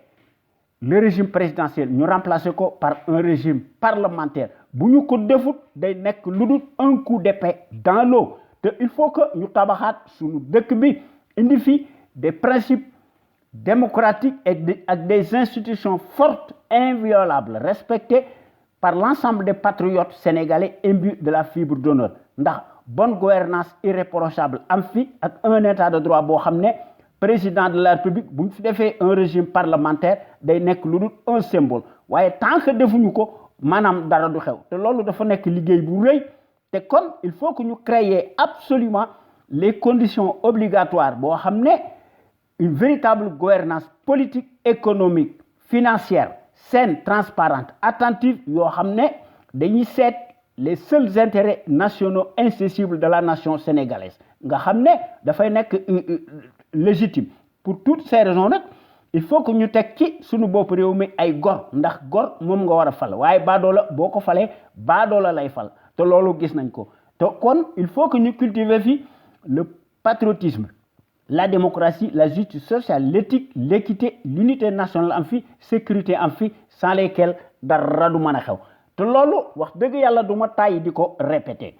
le régime présidentiel ñu remplacer ko par un régime parlementaire bu ñu ko defut day nekk lu dul un coup d'épée dans l'eau te il faut que ñu tabaxaat suñu dëkk bi indi fi des principes démocratiques ak des institutions fortes inviolables respectées par l'ensemble des patriotes sénégalais imbus de la fibre d'honneur ndax bonne gouvernance irréprochable am fi ak un état de droit boo xam ne président de la République bu ñu fi defee un régime parlementaire day nekk lu dul un symbole waaye tant que defuñu ko maanaam dara du xew te loolu dafa nekk liggéey bu rëy te kon il faut que ñu créer absolument les conditions obligatoires boo xam ne une véritable gouvernance politique économique financière saine transparente attentive yoo xam ne dañuy seet les seuls intérêts nationaux incessibles de la nation sénégalaise nga xam ne dafay nekk légitime pour toutes ces raisons nag il faut que ñu teg ci suñu bopp réew mi ay gor ndax gor moom nga war a fal waaye baadoola boo ko falee baadoola lay fal te loolu gis nañ ko te kon il faut que ñu cultiver fi le patriotisme la démocratie la justice sociale l'éthique l'équité l'unité nationale am fi sécurité am fi sans lesquelles dara du mën a xew te loolu wax dëgg yàlla du ma tàyyi di ko répéter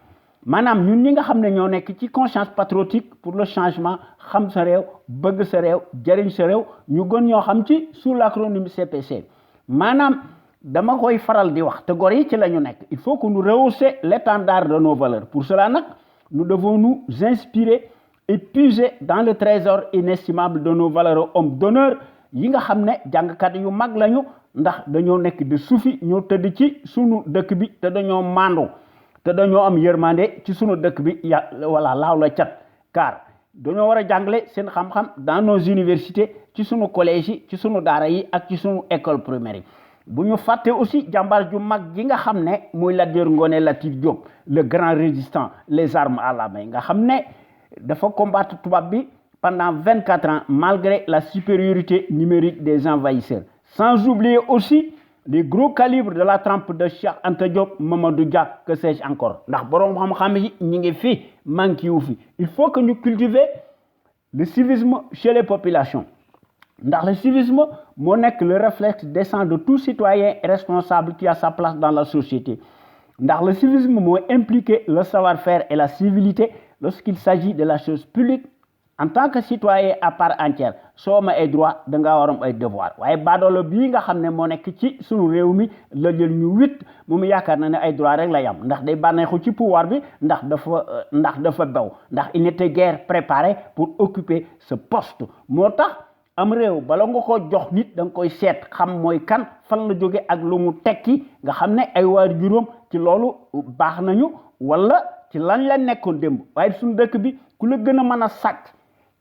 maanaam ñun ñi nga xam ne ñoo nekk ci conscience patriotique pour le changement xam sa réew bëgg sa réew jëriñ sa réew ñu gën ñoo xam ci sous l'acronyme CPC maanaam dama koy faral di wax te gor yi ci la ñu nekk il faut que nous rehausser l'étendard de nos valeurs pour cela nag nous devons nous inspirer et puiser dans le trésor inestimable de nos valeureux hommes d'honneur yi nga xam ne jàngkat yu mag lañu ndax dañoo nekk de suufi ñoo tëdd ci sunu dëkk bi te dañoo maandu te dañoo am yërmande ci sunu dëkk bi voilà laaw la cat car dañoo war a jàngale seen xam-xam dans nos universités ci sunu collège yi ci sunu daara yi ak ci sunu école primaire yi bu ñu fàtte aussi jàmbaar ju mag ji nga xam ne muy Lat Dior Ngoné Latyr Diop le grand résistant les armes à la main nga xam ne dafa combattre tubaab bi pendant 24 ans malgré la supériorité numérique des envahisseurs sans oublier aussi les gros calibres de la trempe de Cheikh Anta Diop Mamadou Dia que sais-je encore ndax boroom xam-xam yi ñi ngi fi manqué wu fi il faut que ñu cultiver le civisme chez les populations ndax le civisme moo nekk le réflexe décent de tout citoyen responsable qui a sa place dans la société ndax le civisme moo impliqué le savoir-faire et la civilité lorsqu'il s'agit de la chose publique en tant que citoyen à part entière soo ma ay droit da ngaa waram ay devoir waaye baadoolo bii nga xam ne moo nekk ci sunu réew mi la jël ñu wit moom yaakaar na ne ay droit rek la yam ndax day bànneexu ci pouvoir bi ndax dafa bew ndax il n'était guère préparé pour occuper ce poste moo tax am réew bala nga ko jox nit da nga koy seet xam mooy kan fan la jóge ak lu mu tekki nga xam ne ay waar juróom ci loolu baax nañu wala ci lan la nekkoon démb waaye suñu dëkk bi ku la gën a mën a sàcc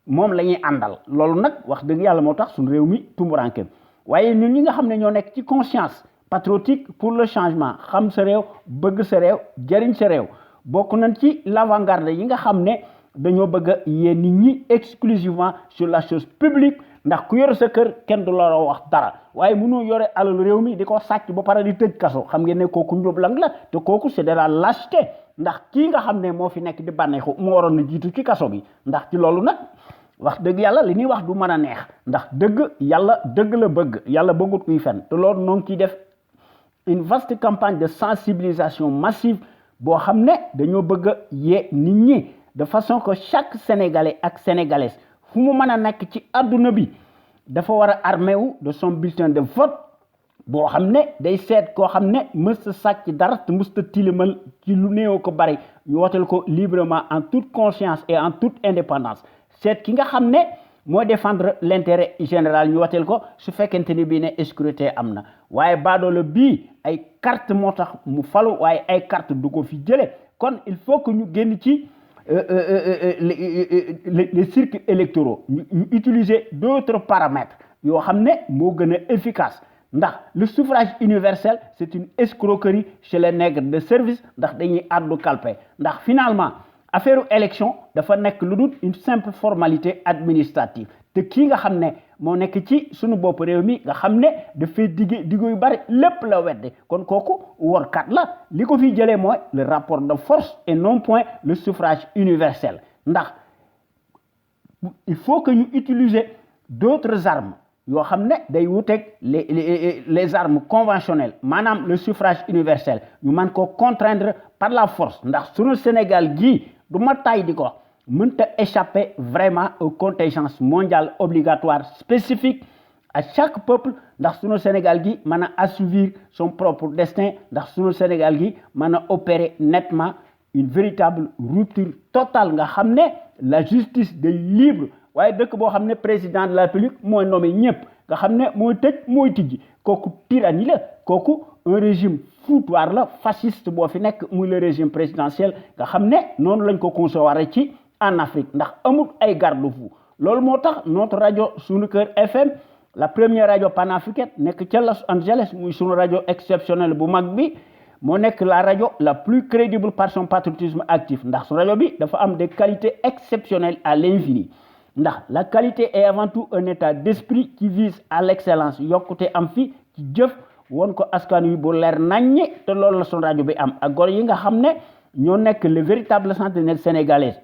moom la ñuy àndal loolu nag wax dëgg yàlla moo tax suñu réew mi tumburanke waaye ñun ñi nga xam ne ñoo nekk ci conscience patriotique pour le changement xam sa réew bëgg sa réew jëriñ sa réew bokk nañ ci l'avant-garde yi nga xam ne dañoo bëgg a yee nit ñi exclusivement sur la chose publique ndax ku yore sa kër kenn du la wax dara waaye mënoo yore alal réew mi di ko sàcc ba pare di tëj kaso xam ngeen ne kooku njublang la te kooku c'est de la lâcheté ndax kii nga xam ne moo fi nekk di bànneexu moo waroon na jiitu ci kaso bi ndax ci loolu nag wax dëgg yàlla li ñuy wax du mën a neex ndax dëgg yàlla dëgg la bëgg yàlla bëggut kuy fen te loolu noo ngi ciy def une vaste campagne de sensibilisation massive boo xam ne dañoo bëgg a yee nit ñi de façon que chaque sénégalais ak sénégalaise fu mu mën a nekk ci adduna bi dafa war a armé wu de son bulletin de vote boo xam ne day seet koo xam ne mës a sàcc dara te mës a tilimal ci lu néew ko bari ñu wooteel ko librement en toute conscience et en toute indépendance seet ki nga xam ne moo défendre l'intérêt général ñu wateel ko su fekkente ni bii ne scrutin am na waaye baadoolo bii ay carte moo tax mu falu waaye ay carte du ko fi jële kon il faut que ñu génn ci les circuits électoraux ñu utiliser d'autres paramètres yoo xam ne moo gën a efficace ndax le suffrage universel c'est une escroquerie chez les nègres de service ndax dañuy àddu kalpe ndax finalement affaire élection dafa nekk lu dul une simple formalité administrative te kii nga xam ne moo nekk ci sunu bopp réew mi nga xam ne dafay diggu yu bari lépp la wedde kon kooku workat la li ko fi jëlee mooy le rapport de force et non point le suffrage universel ndax il faut que ñu utiliser d'autres armes yoo xam ne day wuteeg les armes conventionnelles maanaam le suffrage universel ñu mën ko contraindre par la force ndax sunu Sénégal gii du ma tay di ko mënta échapper vraiment aux contingences mondiales obligatoires spécifiques à chaque peuple ndax sunu Sénégal gi mën a assouvir son propre destin ndax sunu Sénégal gi mën a opérer nettement une véritable rupture totale nga xam ne la justice day libre waaye dëkk boo xam ne président de la République mooy nommé ñëpp nga xam ne mooy tëj mooy tijji kooku tyrannie la kooku un régime foutoir la fasciste boo fi nekk muy le régime présidentiel nga xam ne noonu lañ ko concevoir ci en Afrique ndax amul ay garde-fou loolu moo tax notre rajo Sunu Kër FM la première rajo panafricaine nekk ca Los Angeles muy sunu rajo exceptionnel bu mag bi moo nekk la rajo la plus crédible par son patriotisme actif ndax su rajo bi dafa am des qualités exceptionnelles à l'infini ndax la qualité est avant tout un état d'esprit qui vise à l'excellence yokkute am fi ci jëf woon ko askan wi bu leer naññi te loolu la sunu rajo bi am ak gor yi nga xam ne ñoo nekk le véritable sentinelle sénégalaise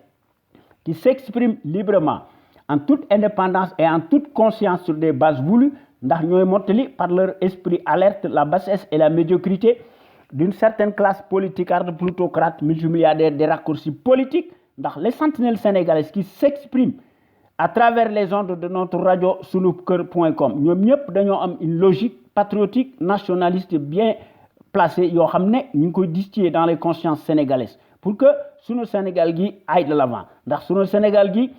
qui s'expriment librement en toute indépendance et en toute conscience sur des bases voulues ndax ñooy mottali par leur esprit alerte la bassesse et la médiocrité d'une certaine classe politicarde plutocrate multimilliardaire des raccourcis politiques ndax les sentinelles sénégalaises qui s'expriment à travers les ondes de notre radio sunukeur.com ñoom ñëpp dañoo am une logique patriotique nationaliste bien placée yoo xam ne ñu ngi koy distiller dans les consciences sénégalaises pour que sunu Sénégal gi aille de l'avant ndax sunu Sénégal gi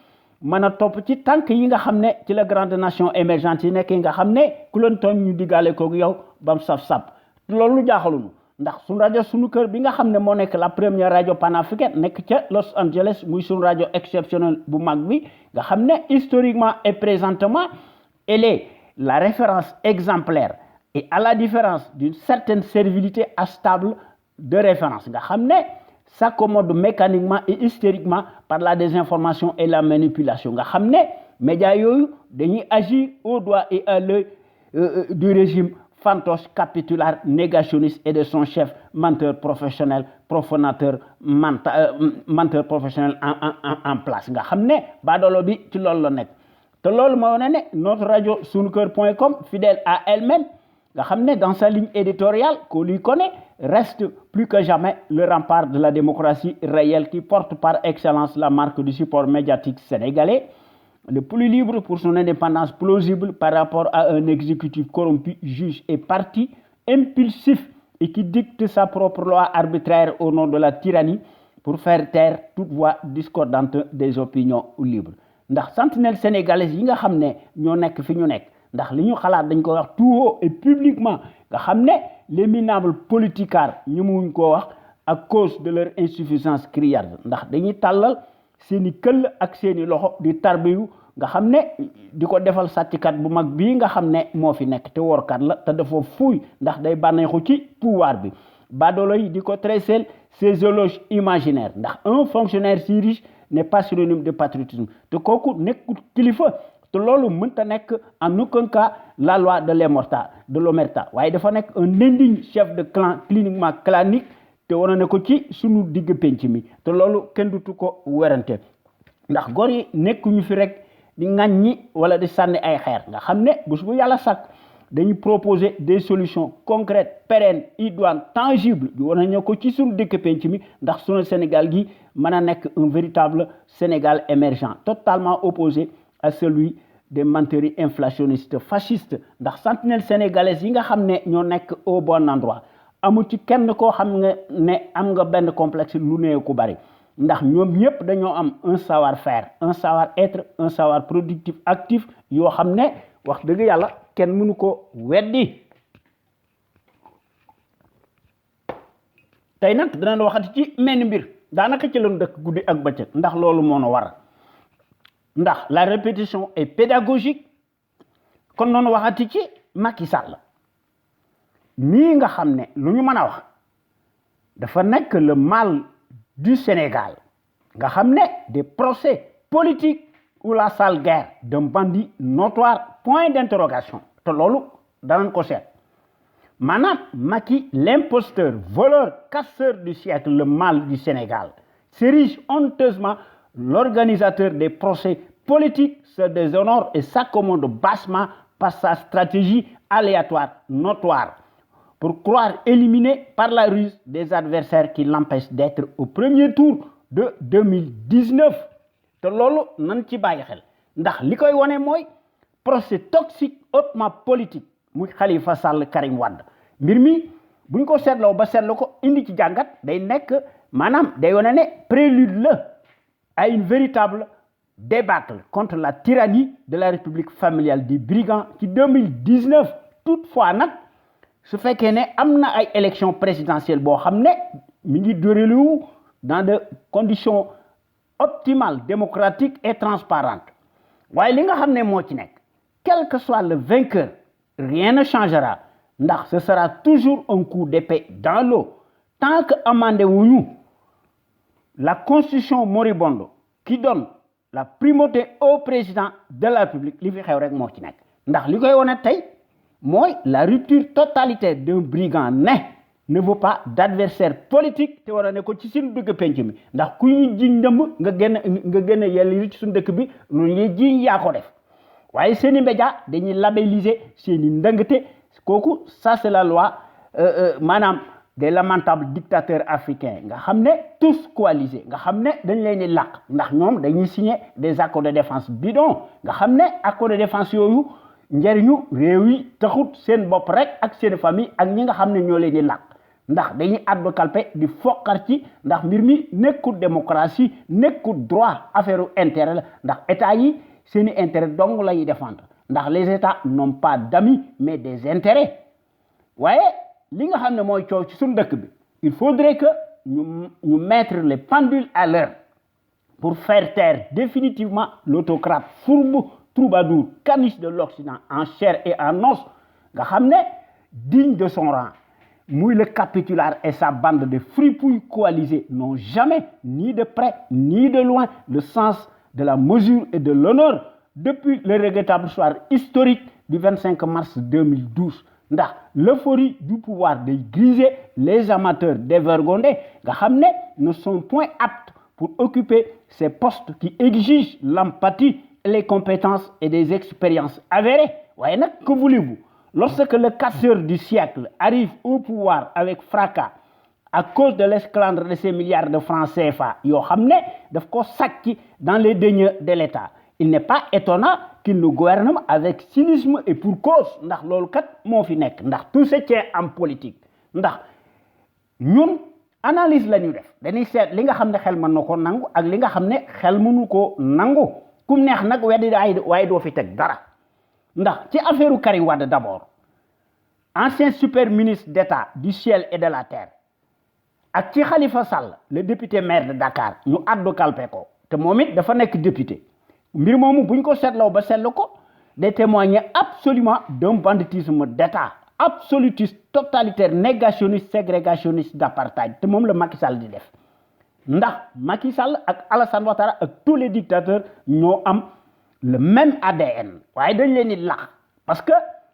mën a topp ci tànk yi nga xam ne ci la grande nation émergente yi nekk nga xam ne ku leen tooñ ñu diggaale koog yow bam saf-sap loolu jaaxaluñu ndax sunu rajo sunu kër bi nga xam ne moo nekk la première rajo panafricaine nekk ca Los Angeles muy sunu rajo exceptionnel bu mag bi nga xam ne historiquement et présentement elle est la référence exemplaire et à la différence d'une certaine servilité stable de référence nga xam ne s'accommode mécaniquement et hystériquement par la désinformation et la manipulation nga xam ne médias yooyu dañuy agir au doigt et à l'œil du régime fantoche capitulaire négationniste et de son chef menteur professionnel profanateur menteur professionnel en place nga xam ne baadoolo bi ci loolu la nekk te loolu moo ne ne notre radio sunukeur.com fidèle à elle-même nga xam ne dans sa ligne éditoriale qu'on lui connaît reste plus que jamais le rempart de la démocratie réelle qui porte par excellence la marque du support médiatique sénégalais le plus libre pour son indépendance plausible par rapport à un exécutif corrompu, juge et parti, impulsif et qui dicte sa propre loi arbitraire au nom de la tyrannie pour faire taire toute voix discordante des opinions libres. ndax sentinelle sénégalaise yi nga xam ne ñoo nekk fi ñu nekk ndax li ñu xalaat dañ ko wax tout haut et publiquement nga xam ne les minables politicards ñu muñ koo wax à cause de leur insuffisance criarde ndax dañuy tàllal seeni këll ak seeni loxo di tarbiyu nga xam ne di ko defal sàcckat bu mag bii nga xam ne moo fi nekk te workat la te dafa fuuy ndax day bànneexu ci pouvoir bi badoolo yi di ko tresser ces éloges imaginaires ndax un fonctionnaire si riche n'est pas synonyme de patriotisme te kooku nekkul kilifa te loolu mënta nekk en aucun cas la loi de l'omerta waaye dafa nekk un indigne chef de clan cliniquement clanique te wane ne ko ci sunu digg penc mi te loolu kenn dutu ko werante ndax gor yi nekkuñu fi rek di ŋàññi wala di sànni ay xeer nga xam ne bés bu yàlla sàkk dañuy proposer des solutions concrètes pérennes idoines tangibles yu wane ne ko ci sunu digg penc mi ndax sunu Sénégal gi mën a nekk un véritable Sénégal émergent totalement opposé à celui des menteries inflationnistes fascistes ndax sentinelles sénégalaises yi nga xam ne ñoo nekk au bon endroit amul ci kenn koo xam nga ne am nga benn complexe lu nee ku bari ndax ñoom ñëpp dañoo am un savoir-faire un savoir-être un savoir productif actif yoo xam ne wax dëgg yàlla kenn mënu ko weddi tey nag dinañ waxati ci menn mbir daanaka ci lañu dëkk guddi ak bëccëg ndax loolu moo nu war ndax la répétition est pédagogique kon noonu waxati ci Macky Sall mii nga xam ne lu ñu mën a wax dafa nekk le mal du Sénégal nga xam ne des procès politiques ou la sale guerre d'un bandit notoire point d'interrogation te loolu danañ ko seet maanaam Macky l'imposteur voleur casseur du siècle le mal du Sénégal s'érige honteusement l'organisateur des procès politiques se déshonore et s'accommode bassement par sa stratégie aléatoire notoire pour croire éliminer par la ruse des adversaires qui l'empêchent d'être au premier tour de 2019 te loolu nan ci bàyyi xel ndax li koy wane mooy procès toxique hautement politique muy Khalifa Sall Karim Wade mbir mi buñ ko seetloo ba seetlu ko indi ci jàngat day nekk maanaam day wane ne prélude la à une véritable débâcle contre la tyrannie de la République familiale des brigands ci 2019 toutefois nag su fekkee ne am na ay élections présidentielles boo xam ne mi ngi déroulé wu dans de conditions optimales démocratiques et transparentes waaye li nga xam ne moo ci nekk quel que soit le vainqueur rien ne changera ndax ce sera toujours un coup d'épée dans l'eau tant que amandé wuñu la constitution moribonde qui donne la primauté au président de la République li fi xew rek moo ci nekk ndax li koy wane tey mooy la rupture totalitaire d'un brigand ne vaut pas d'adversaire politique te war a ne ko ci suñu dëkk penc mi ndax ku ñu jiñ ndëmb nga génn yelli ci suñu dëkk bi lu ñuy jiñ yaa ko def waaye seeni média dañuy labelliser seeni ndëngte kooku ça c'est la loi maanaam des lamentables dictateurs africains nga xam ne tous coalisés nga xam ne dañ leen di làq ndax ñoom dañuy signer des accords de défense bidon nga xam ne accords de défense yooyu njëriñu réew yi taxut seen bopp rek ak seen famille ak ñi nga xam ne ñoo leen di làq ndax dañuy addu kalpe di foqar ci ndax mbir mi nekkul démocratie nekkul droit affaire intérêt la ndax état yi seeni intérêt dong la ñuy défendre ndax les états n'ont pas d'amis mais des intérêts waaye li nga xam ne mooy coow ci suñu dëkk bi il faudrait que ñu mettre les pendules à l'heure pour faire taire définitivement l'autocrate fourbe troubadour caniche de l'Occident en chair et en os nga xam ne digne de son rang muy le capitulaire et sa bande de fripouilles coalisés n'ont jamais ni de près ni de loin le sens de la mesure et de l'honneur depuis le regrettable soir historique du 25 mars 2012 ndax l'euphorie du pouvoir de griser les amateurs dévergondés nga xam ne sont point aptes pour occuper ces postes qui exigent l'empathie les compétences et des expériences avérées. Ouais, que voulez-vous? Lorsque le casseur du siècle arrive au pouvoir avec fracas à cause de l'esclandre de ces milliards de francs CFA, dans les deniers de l'État, il n'est pas étonnant qu'il nous gouverne avec cynisme et pour cause. Tout se tient en politique. Nous, analyse la ñu def dañuy seet li nga xam ne xel mën na ko nangu ak li nga xam ne xel mënu ko nangu kum neex nag weddi waaye doo fi teg dara ndax ci affaire Karim Wade d'abord ancien super ministre d'État du ciel et de la terre ak ci Khalifa Sall le député maire de Dakar ñu addu kalpe ko te moom it dafa nekk député mbir moomu buñ ko seetloo ba seetlu ko day témoigner absolument d'un banditisme d'État absolutiste totalitaire négationniste ségrégationniste d'apartheid te moom la Macky Sall di def ndax Macky Sall ak Alassane Ouattara ak tous les dictateurs ñoo am le même ADN waaye dañ leen di lax parce que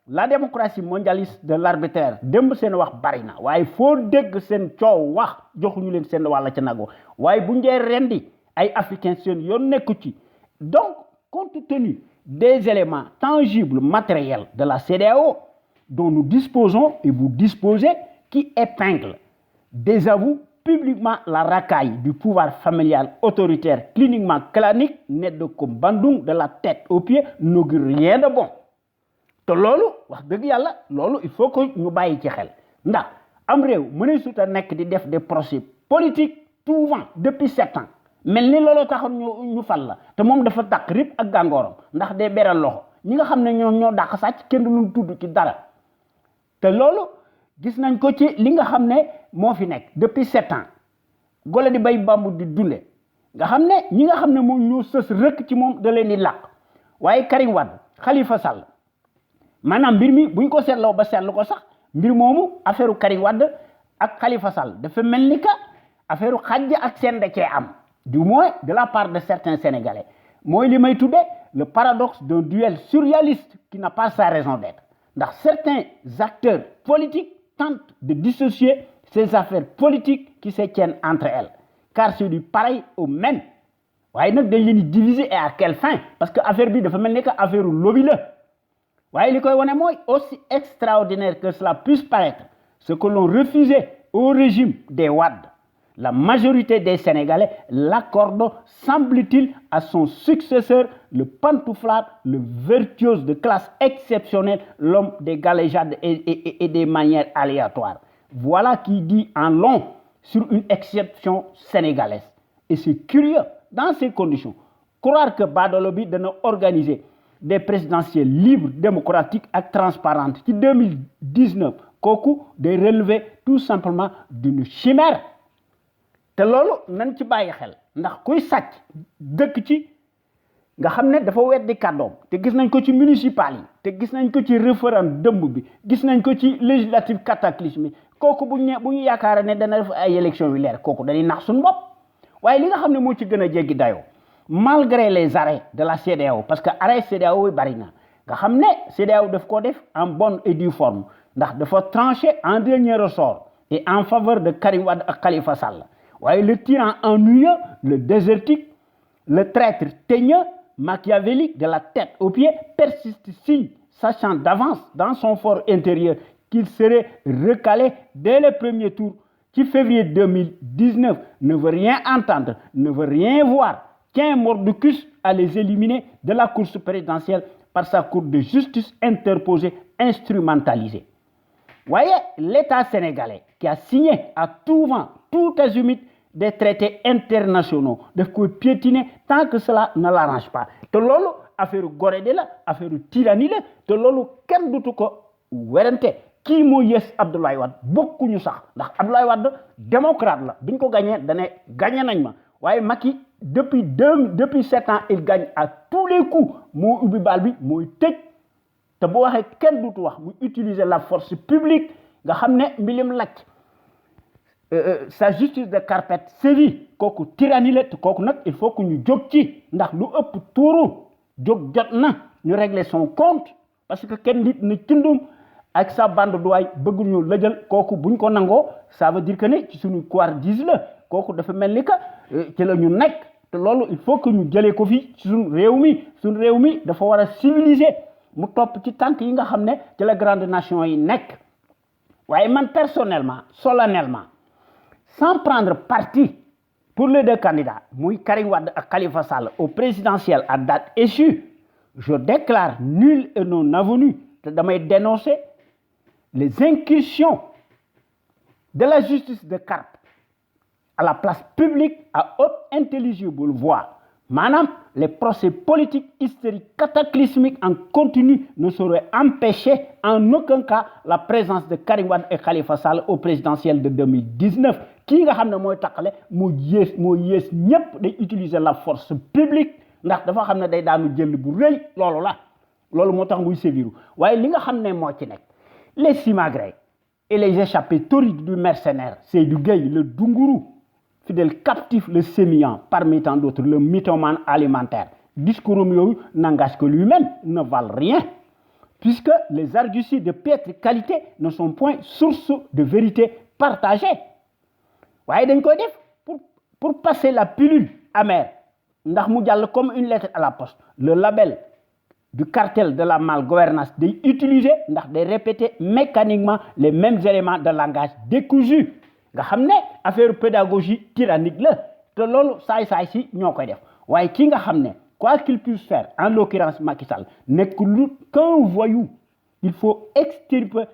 la démocratie mondialiste de l'arbitraire démb seen wax bari na waaye foo dégg seen coow wax joxuñu leen seen wàlla ca nago waaye bu njee rendi ay africains seen yoon nekku ci donc compte tenu des éléments tangibles matériels de la CEDEAO dont nous disposons et vous disposez, qui épingle, désavoue publiquement la racaille du pouvoir familial autoritaire cliniquement clanique, net de comme Bandung de la tête aux pieds, n'augure rien de bon. te loolu wax dëgg yàlla loolu il faut que ñu bàyyi ci xel ndax am réew mënee suta nekk di def des procès politiques tout vent depuis 7 ans mel ni looloo taxoon ñu fal la te moom dafa dàq rip ak gàngooram ndax day beral loxo ñi nga xam ne ñoo dàq sàcc kenn du lu tudd ci dara te loolu gis nañ ko ci li nga xam ne moo fi nekk depuis 7 ans gole di bay bambu di dunde nga xam ne ñi nga xam ne moom ñoo sës rëkk ci moom da leen di làq waaye Karim Wade Khalifa Sall maanaam mbir mi buñ ko seetloo ba seetlu ko sax mbir moomu affaire Karim Wade ak Khalifa Sall dafa mel ni que affaire xajj ak seen da cee am du moins de la part de certains Sénégalais mooy li may tudde le paradoxe d'un duel surréaliste qui n'a pas sa raison d'être ndax certains acteurs politiques tentent de dissocier ces affaires politiques qui se tiennent entre elles car c'est du pareil au même waaye nag dañ leen di diviser et à quelle fin parce que affaire bi dafa mel ni que affaire lobby la waaye li koy wane mooy aussi extraordinaire que cela puisse paraître ce que l'on refusait au régime des Wade la majorité des Sénégalais l'accorde, semble-t-il, à son successeur, le pantouflard, le virtuose de classe exceptionnelle, l'homme des galéjades et des manières aléatoires. Voilà qui dit en long sur une exception sénégalaise. Et c'est curieux, dans ces conditions, croire que Badolobi dana organiser des présidentielles libres, démocratiques et transparentes qui 2019, kooku day relever tout simplement d'une chimère. te loolu nañ ci bàyyi xel ndax kuy sàcc dëkk ci nga xam ne dafa weddi kàddoom te gis nañ ko ci municipal yi te gis nañ ko ci référendum bi gis nañ ko ci législative cataclysme kooku bu ñu yaakaara ne dana def ay élection yu leer kooku dañuy nax suñu bopp waaye li nga xam ne moo ci gën a jéggi dayoo malgré les arrêts de la CEDEAO parce que arrêt CEDEAO yi bari na nga xam ne CEDEAO daf ko def en bonne et due forme ndax dafa tranché en dernier ressort et en faveur de Karim Wade ak Khalifa Sall waaye le tyran ennuyeux, le désertique, le traître teigneux, machiavélique de la tête aux pieds, persiste signe, sachant d'avance dans son fort intérieur qu'il serait recalé dès le premier tour, qui février 2019 ne veut rien entendre, ne veut rien voir, qu'un mordicus à les éliminer de la course présidentielle par sa cour de justice interposée, instrumentalisée. Voyez, l'État sénégalais qui a signé à tout vent, tout azimut des traités internationaux, de piétiner tant que cela ne l'arrange pas. Te lolu affaire gorédé la, affaire tyrannie la, te lolu kenn dutu ko wérante. Qui mo yes Abdoulaye Wade bokku ñu sax ndax Abdoulaye Wade démocrate la biñ ko gagné dané gagné nañ ma. Waye Macky depuis 7 ans il gagne à tous les coups. Mo ubi bal bi moy tej te bo waxé kenn dutu wax mu utiliser la force publique nga xamné mbilim lacc sa justice de carpette sévit kooku tyrannie la te kooku nag il faut que ñu jóg ci ndax lu ëpp tuuru jóg jot na ñu régler son compte parce que kenn nit na cundum ak sa bande doy bëgg ñu lëjal kooku buñ ko nangoo ça veut dire que ne ci suñu couardise la kooku dafa mel ni que ci la ñu nekk te loolu il faut que ñu jëlee ko fi ci suñu réew mi dafa war a civiliser mu topp ci tànk yi nga xam ne ci la grande nation yi nekk waaye man personnellement solennellement sans prendre parti pour les deux candidats, Moui Karim Wade et Khalifa Sall, au présidentiel à date échue, je déclare nul et non avenu de dénoncer les incursions de la justice de carpe à la place publique à haute intelligible voix. Madame, les procès politiques hystériques cataclysmiques en continu ne sauraient empêcher en aucun cas la présence de Karim Wade et Khalifa Sall au présidentiel de 2019. Qui nga xamne moy takalé mo yes ñepp day utiliser la force publique ndax dafa xamne day daanu jël bu reuy lolu motax muy séviru waye li nga xamne mo ci nek les simagrées et les échappés torrides du mercenaire Seydou Gueye le Dunguru fidèle captif le sémillant parmi tant d'autres le mythomane alimentaire discours yoyu n'engage que lui-même ne valent rien puisque les arguties de piètre qualité ne sont point source de vérité partagée. Waye dañ koy def pour passer la pilule amère ndax mu jall comme une lettre à la poste le label du cartel de la malgouvernance day utiliser ndax day répéter mécaniquement les mêmes éléments de langage décousus nga xamné affaire pédagogie tyrannique la te lolu say si ñokoy def waye ki nga xamné quoi qu'il puisse faire en l'occurrence Macky Sall nekul qu'un voyou il faut extirper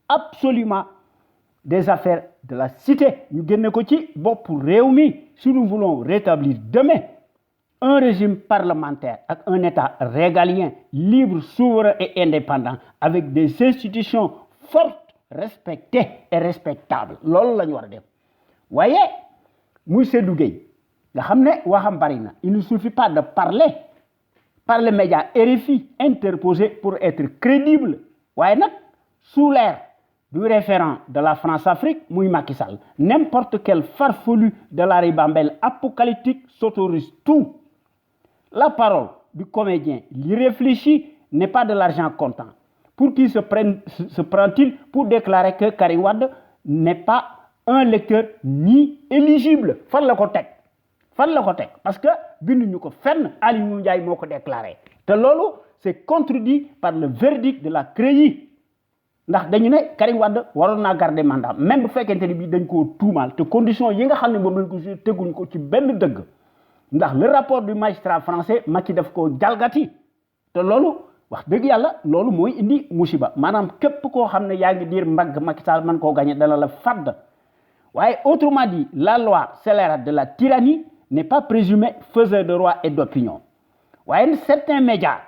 absolument des affaires de la cité ñu génne ko ci bopp réew mi si nous voulons rétablir demain un régime parlementaire avec un État régalien, libre, souverain et indépendant, avec des institutions fortes, respectées et respectables. C'est ce que nous devons faire. Vous voyez, M. Dougué, il ne suffit pas de parler par les médias RFI interposés pour être crédible. Vous voyez, sous l'ère du référent de la France-Afrique, Mouy Macky Sall, n'importe quel farfelu de la ribambelle apocalyptique s'autorise tout. La parole du comédien l'irréfléchi n'est pas de l'argent comptant. Pour qui se prend-il pour déclarer que Karim Wade n'est pas un lecteur ni éligible? Fan la ko tek. Parce que binduñu ko fenn Ali Ndiaye moko déclaré. Te lolu c'est contredit par le verdict de la CREI. Ndax dañu né Karim Wade waron na garder mandat même bu fekkente ni bi dañ ko tuumal te condition yi nga xamné mom lañ ko teguñ ko ci benn deug. Ndax le rapport du magistrat français Macky daf ko jalgati te lolu wax deug yalla lolu moy indi musiba manam kep ko xamne yaangi dir mbag Macky Sall man ko gagner dala la fad waye autrement dit la loi scélérate de la tyrannie n'est pas présumée faiseur de roi et d'opinion waye certains médias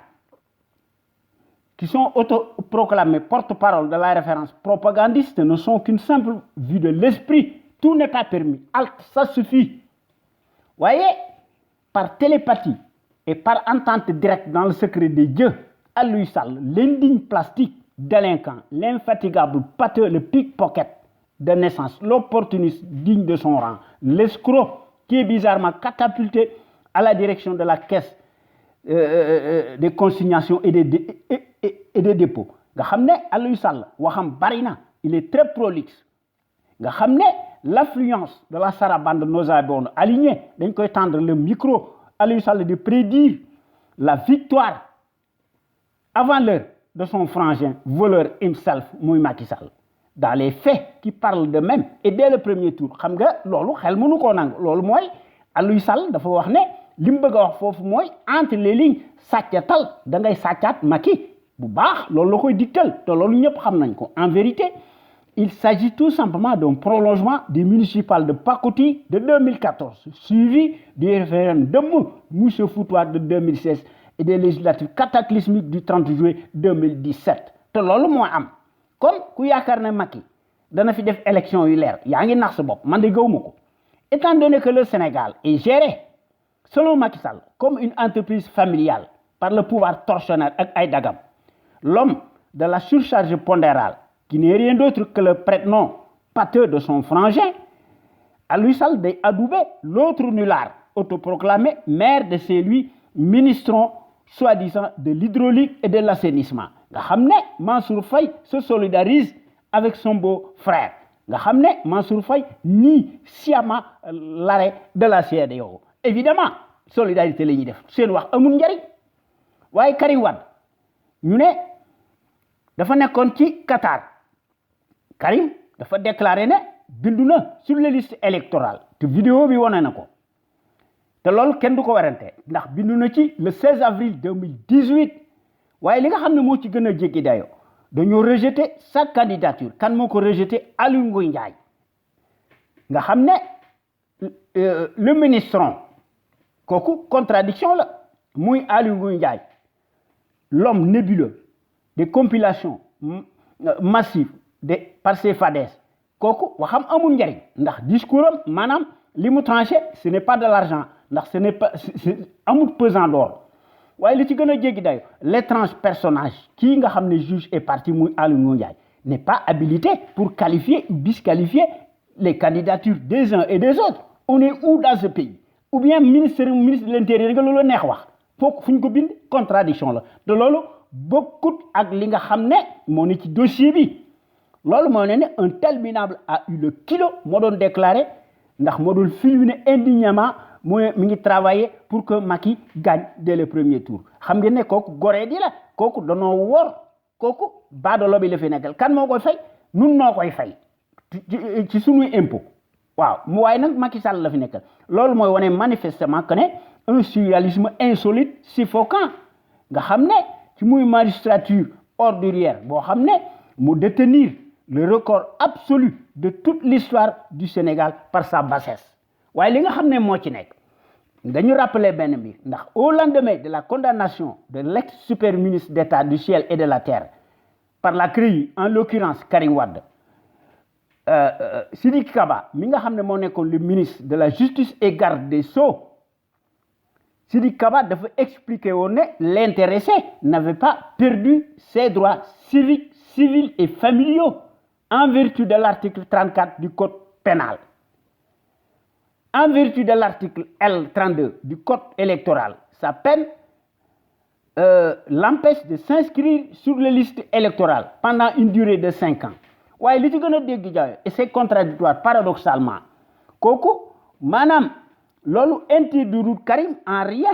qui sont autoproclamés porte-parole de la référence propagandiste ne sont qu'une simple vue de l'esprit. Tout n'est pas permis. Ça suffit. Voyez, par télépathie et par entente directe dans le secret des dieux, à lui Sall, l'indigne plastique, délinquant, l'infatigable pâteux, le pickpocket de naissance, l'opportuniste digne de son rang, l'escroc qui est bizarrement catapulté à la direction de la caisse des consignations et des dépôts. Nga xamné Aliou Sall waxam bari na, il est très prolixe. Nga xamné l'affluence de la sarabande nauséabonde alignée dañ koy tendre le micro Aliou Sall de prédire la victoire avant l'heure de son frangin voleur himself Mouy Macky Sall. Dans les faits qui parlent d'eux-mêmes et dès le premier tour xam nga lolu xel mënu ko nang lolu moy Aliou Sall dafa wax né lim bëgg wax fofu moy entre les lignes sàccatal da ngay sàccat Macky bu baax loolu la koy dictal te loolu ñëpp xam nañ ko. En vérité, il s'agit tout simplement d'un prolongement des municipales de Pakoti de 2014 suivi du référendum Mousse Foutoir de 2016 et des législatives cataclysmiques du 30 juillet 2017 te loolu moo am kon ku yaakaar ne Macky dana fi def élection yu leer yaa ngi nax sa bopp man de gëwuma ko. Étant donné que le Sénégal est géré selon Macky Sall comme une entreprise familiale par le pouvoir tortionnaire ak ay dagam, l'homme de la surcharge pondérale qui n'est rien d'autre que le prête-nom pâteux de son frangin, Aliou Sall day adoubé l'autre nulard autoproclamé maire de celui ministrant soi-disant de l'hydraulique et de l'assainissement. Nga xamné Mansour Faye se solidarise avec son beau-frère. Nga xamné Mansour Faye nie sciemment l'arrêt de la CEDEAO. Évidemment, solidarité la ñuy def seen wax amul njariñ waaye Karim Wade ñu ne dafa nekkoon ci Qatar. Karim dafa déclaré ne bindu na sur les listes électorales te vidéo bi wane na ko te loolu kenn du ko werante ndax bindu na ci le 16 avril 2018 waaye li nga xam ne moo ci gën a jéggi dayo dañoo rejeté sa candidature. Kan moo ko rejeté? Aliou Ngoye Ndiaye nga xam ne le ministron kooku contradiction la muy Aliou Ngoye Ndiaye l'homme nébuleux des compilations massives par ses fadaises kooku waxam amul njariñ ndax discours am maanaam li mu tranché ce n'est pas de l'argent ndax ce n'est pas amul pesant d'or waaye li ci gën a jéggi dayo l'étrange personnage kii nga xam ne juge et partie muy Aliou Ngoye Ndiaye n'est pas habilité pour qualifier ou disqualifier les candidatures des uns et des autres. On est où dans ce pays? Ou bien ministre de l'Intérieur nga loolu neex wax foofu fu ñu ko bind contradiction la de loolu bokkut ak li nga xam ne moo ne ci dossier bi. Loolu moo ne un tel minable a eu le kilo moo doon déclaré ndax moo doon fulminer indignement mooy mi ngi travailler pour que Macky gagne dès le premier tour. Xam ngeen ne kooku goree di la kooku danoo wor kooku baadolo bi la fi nekkal kan moo koy fay nun noo koy fay ci sunuy impôt waaw mu waaye nag Macky Sall la fi nekkal. Loolu mooy wane manifestement que ne un surréalisme insolite suffocant nga xam ne ci muy magistrature ordurière boo xam ne mu détenir le record absolu de toute l'histoire du Sénégal par sa bassesse waaye li nga xam ne moo ci nekk dañu rappeler benn mbir ndax au lendemain de la condamnation de l'ex-super ministre d'État du ciel et de la terre par la CREI en l'occurrence Karim Wade Sidiki Kaba mi nga xam ne moo nekkoon le ministre de la justice et garde des Sceaux Sidiki Kaba dafa expliquer woon ne l'intéressé n'avait pas perdu ses droits civiques, civils et familiaux en vertu de l'article 34 du code pénal. En vertu de l'article L32 du code électoral, sa peine l'empêche de s'inscrire sur les listes électorales pendant une durée de 5 ans. waaye li ci gën a dégg jaay et c'est contradictoire paradoxalement kooku maanaam loolu interdire Karim en rien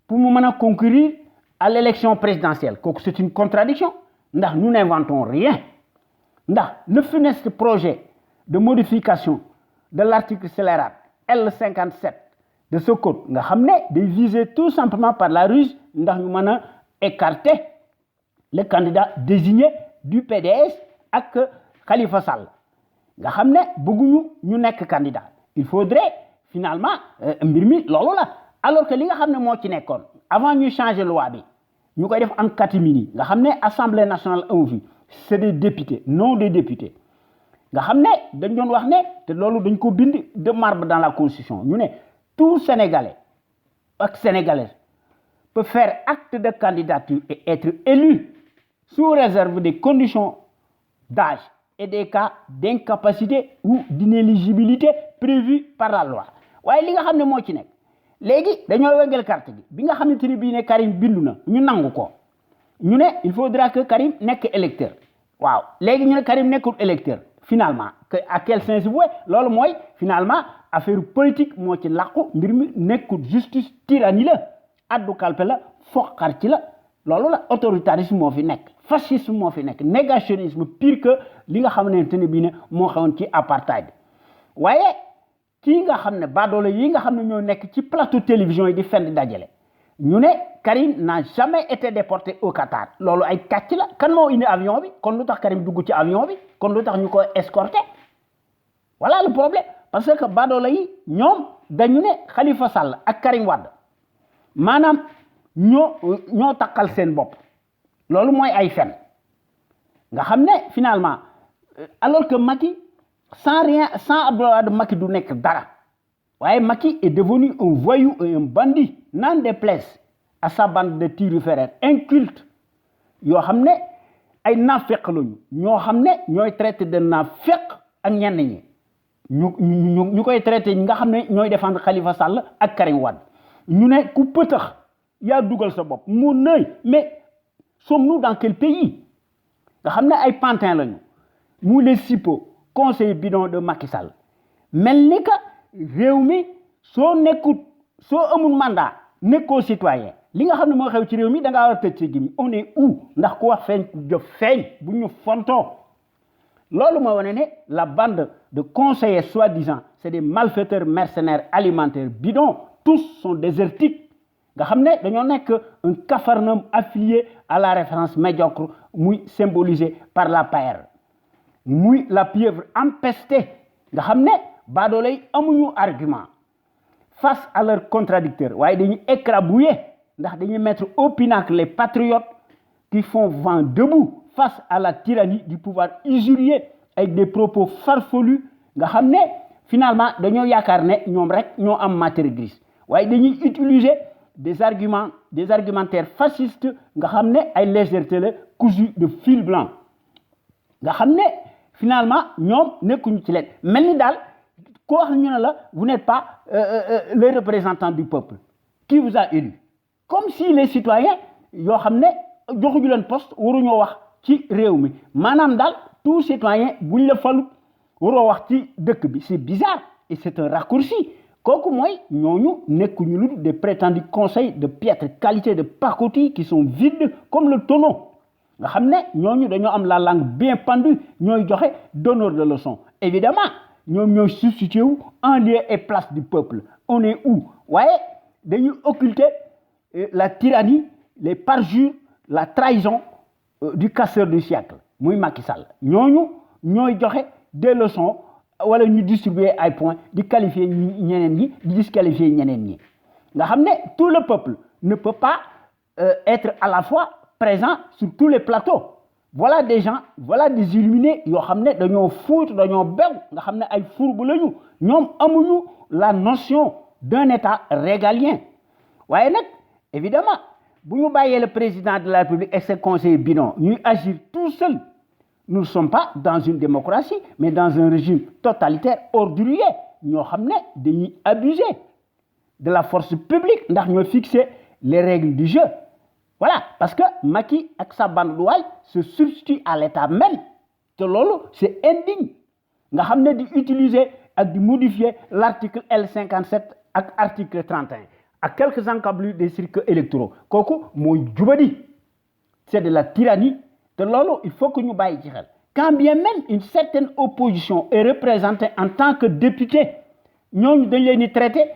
pour mu mën a concourir à l'élection présidentielle kooku c'est une contradiction ndax nous n'inventons rien ndax le funeste projet de modification de l'article scélérat L57 de ce code nga xam ne day viser tout simplement par la ruse ndax ñu mën a écarter le candidat désigné du PDS ak Khalifa Sall nga xam ne bëgguñu ñu nekk candidat il faudrait finalement mbir mi loolu la alors que li nga xam ne moo ci nekkoon avant ñuy changer loi bi ñu koy def en catimini nga xam ne assemblée nationale amu fi c'est des députés non des députés nga xam ne dañ doon wax ne te loolu dañ ko bind de marbre dans la constitution ñu ne tout sénégalais ak sénégalaise peut faire acte de candidature et être élu sous réserve des conditions d'âge et des cas d'incapacité ou d'inéligibilité prévus par la loi waaye li nga xam ne moo ci nekk léegi dañoo wengel carte gi bi nga xamante ni bii ne Karim bindu na ñu nangu ko ñu ne il faudra que Karim nekk électeur waaw léegi ñu ne Karim nekkul électeur finalement que à quel sens bu loolu mooy finalement affaire politique moo ci làqu mbir mi nekkul justice tyrannie la addu kalpe la foqar ci la loolu la autoritarisme moo fi nekk fascisme moo fi nekk négationnisme pire que li nga xamante ne bii ne moo xewoon ci apartheid waaye kii nga xam ne baadoolo yi nga xam ne ñoo nekk ci plateau télévision yi di fenn dajale ñu ne Karim n'a jamais été déporté au Qatar loolu ay kàcc la kan moo indi avion bi kon lu tax Karim dugg ci avion bi kon lu tax ñu ko escorté voilà le problème parce que baadoolo yi ñoom dañu ne Khalifa Sall ak Karim Wade maanaam ñoo takkal seen bopp loolu mooy ay fen nga xam ne finalement alors que Macky sans Abdoulaye Wade Macky du nekk dara waaye Macky est devenu un voyou et un bandit n'en déplaise à sa bande de thuriféraires incultes yoo xam ne ay naafeq lañu ñoo xam ne ñooy traité de naafeq ak ñenn ñi ñu koy traité ñi nga xam ne ñooy défendre Khalifa Sall ak Karim Wade ñu ne ku pëtax yaa dugal sa bopp mu nëy mais sommes-nous dans quel pays nga xam ne ay pantins lañu mu les sipo conseil bidon de Macky Sall mel ni que réew mi soo amul mandat nekkoo citoyen li nga xam ne moo xew ci réew mi da ngaa war a tëj ci gimi on est où ndax ku wax feeñ jëf feeñ bu ñu fontoo loolu moo wane ne la bande de conseillers soi-disant c'est des malfaiteurs mercenaires alimentaires bidons tous sont désertiques nga xam ne dañoo nekk un capharnaüm affilié à la référence médiocre muy symbolisé par la paire muy la pieuvre empestée nga xam ne baadoolo yi amuñu argument face à leurs contradicteurs waaye dañuy écrabouiller ndax dañuy mettre au pinacle les patriotes qui font vent debout face à la tyrannie du pouvoir usurier avec des propos farfelus nga xam ne finalement dañoo yaakaar ne ñoom rek ñoo am matière grise waaye dañuy utiliser des argumentaires fascistes nga xam ne ay légèreté la cousu de fil blanc nga xam ne finalement ñoom nekkuñu ci leen mel ni daal ko wax ñu ne la vous n'êtes pas les représentants du peuple qui vous a élu comme si les citoyens yoo xam ne joxuñu leen poste waruñoo wax ci réew mi maanaam daal tout citoyen buñ la falu waroo wax ci dëkk bi c'est bizarre et c'est un raccourci kooku mooy ñooñu nekkuñu lu des prétendus conseils de piètre qualité de pacotille qui sont vides comme le tonneau nga xam ne ñooñu dañoo am la langue bien pendue ñooy joxe donneur de leçons évidemment ñoom ñooy substitué wu en lieu et place du peuple on est où waaye dañuy occulter la tyrannie les parjures la trahison du casseur du siècle muy Macky Sall ñooñu ñooy joxe des leçons wala ñu distribuer ay points di qualifier ñeneen ñi di disqualifier ñeneen ñi nga xam ne tout le peuple ne peut pas être à la fois présent sur tous les plateaux voilà des gens voilà des illuminés yoo xam ne dañoo fuut dañoo bew nga xam ne ay fourbu lañu ñoom amuñu la notion d'un état régalien waaye nag évidemment bu ñu bàyyee le président de la République et ses conseillers binômes ñuy agir tout seuls nous ne sommes pas dans une démocratie mais dans un régime totalitaire ordurier ñoo xam ne dañuy abuser de la force publique ndax ñoo fixer les règles du jeu voilà parce que Macky ak sa bande douale se substitue à l'état même te loolu c'est indigne nga xam ne di utiliser ak di modifier l'article L57 ak article 31 ak quelques encablures des circuits électoraux kooku mooy jubadi c'est de la tyrannie te loolu il faut que ñu bàyyi ci xel quand bien même une certaine opposition est représentée en tant que député ñooñu dañ leen di traiter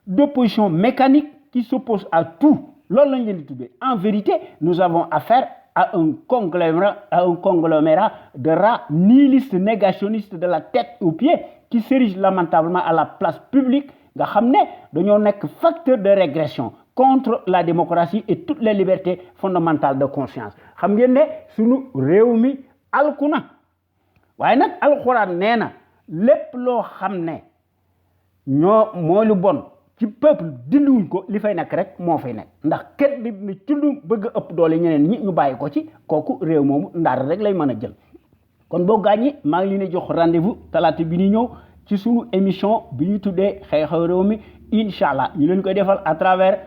d'opposition mécanique qui s'oppose à tout loolu lañ leen di tuddee en vérité nous avons affaire à un conglomérat de rats nihilistes négationnistes de la tête aux pieds qui s'érigent lamentablement à la place publique nga xam ne dañoo nekk facteur de régression contre la démocratie et toutes les libertés fondamentales de conscience xam ngeen ne suñu réew mi alku na waaye nag alxuraan nee na lépp loo xam ne mooy lu bon ci peuple dindiwuñ ko li fay nekk rek moo fay nekk ndax kenn nit ni cundum bëgg ëpp doole ñeneen ñi ñu bàyyi ko ci kooku réew moomu ndaar rek lay mën a jël kon boo gaañi maa ngi leen di jox rendez-vous talaata bi ni ñëw ci sunu émission bi ñu tuddee xew-xew réew mi incha allah ñu leen koy defal à travers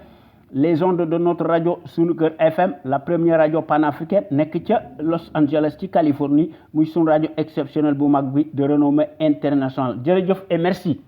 les ondes de notre radio Sunu Kër FM la première radio panafricaine nekk ca Los Angeles ci Californie muy sunu radio exceptionnelle bu mag bi de renommée internationale jërëjëf et merci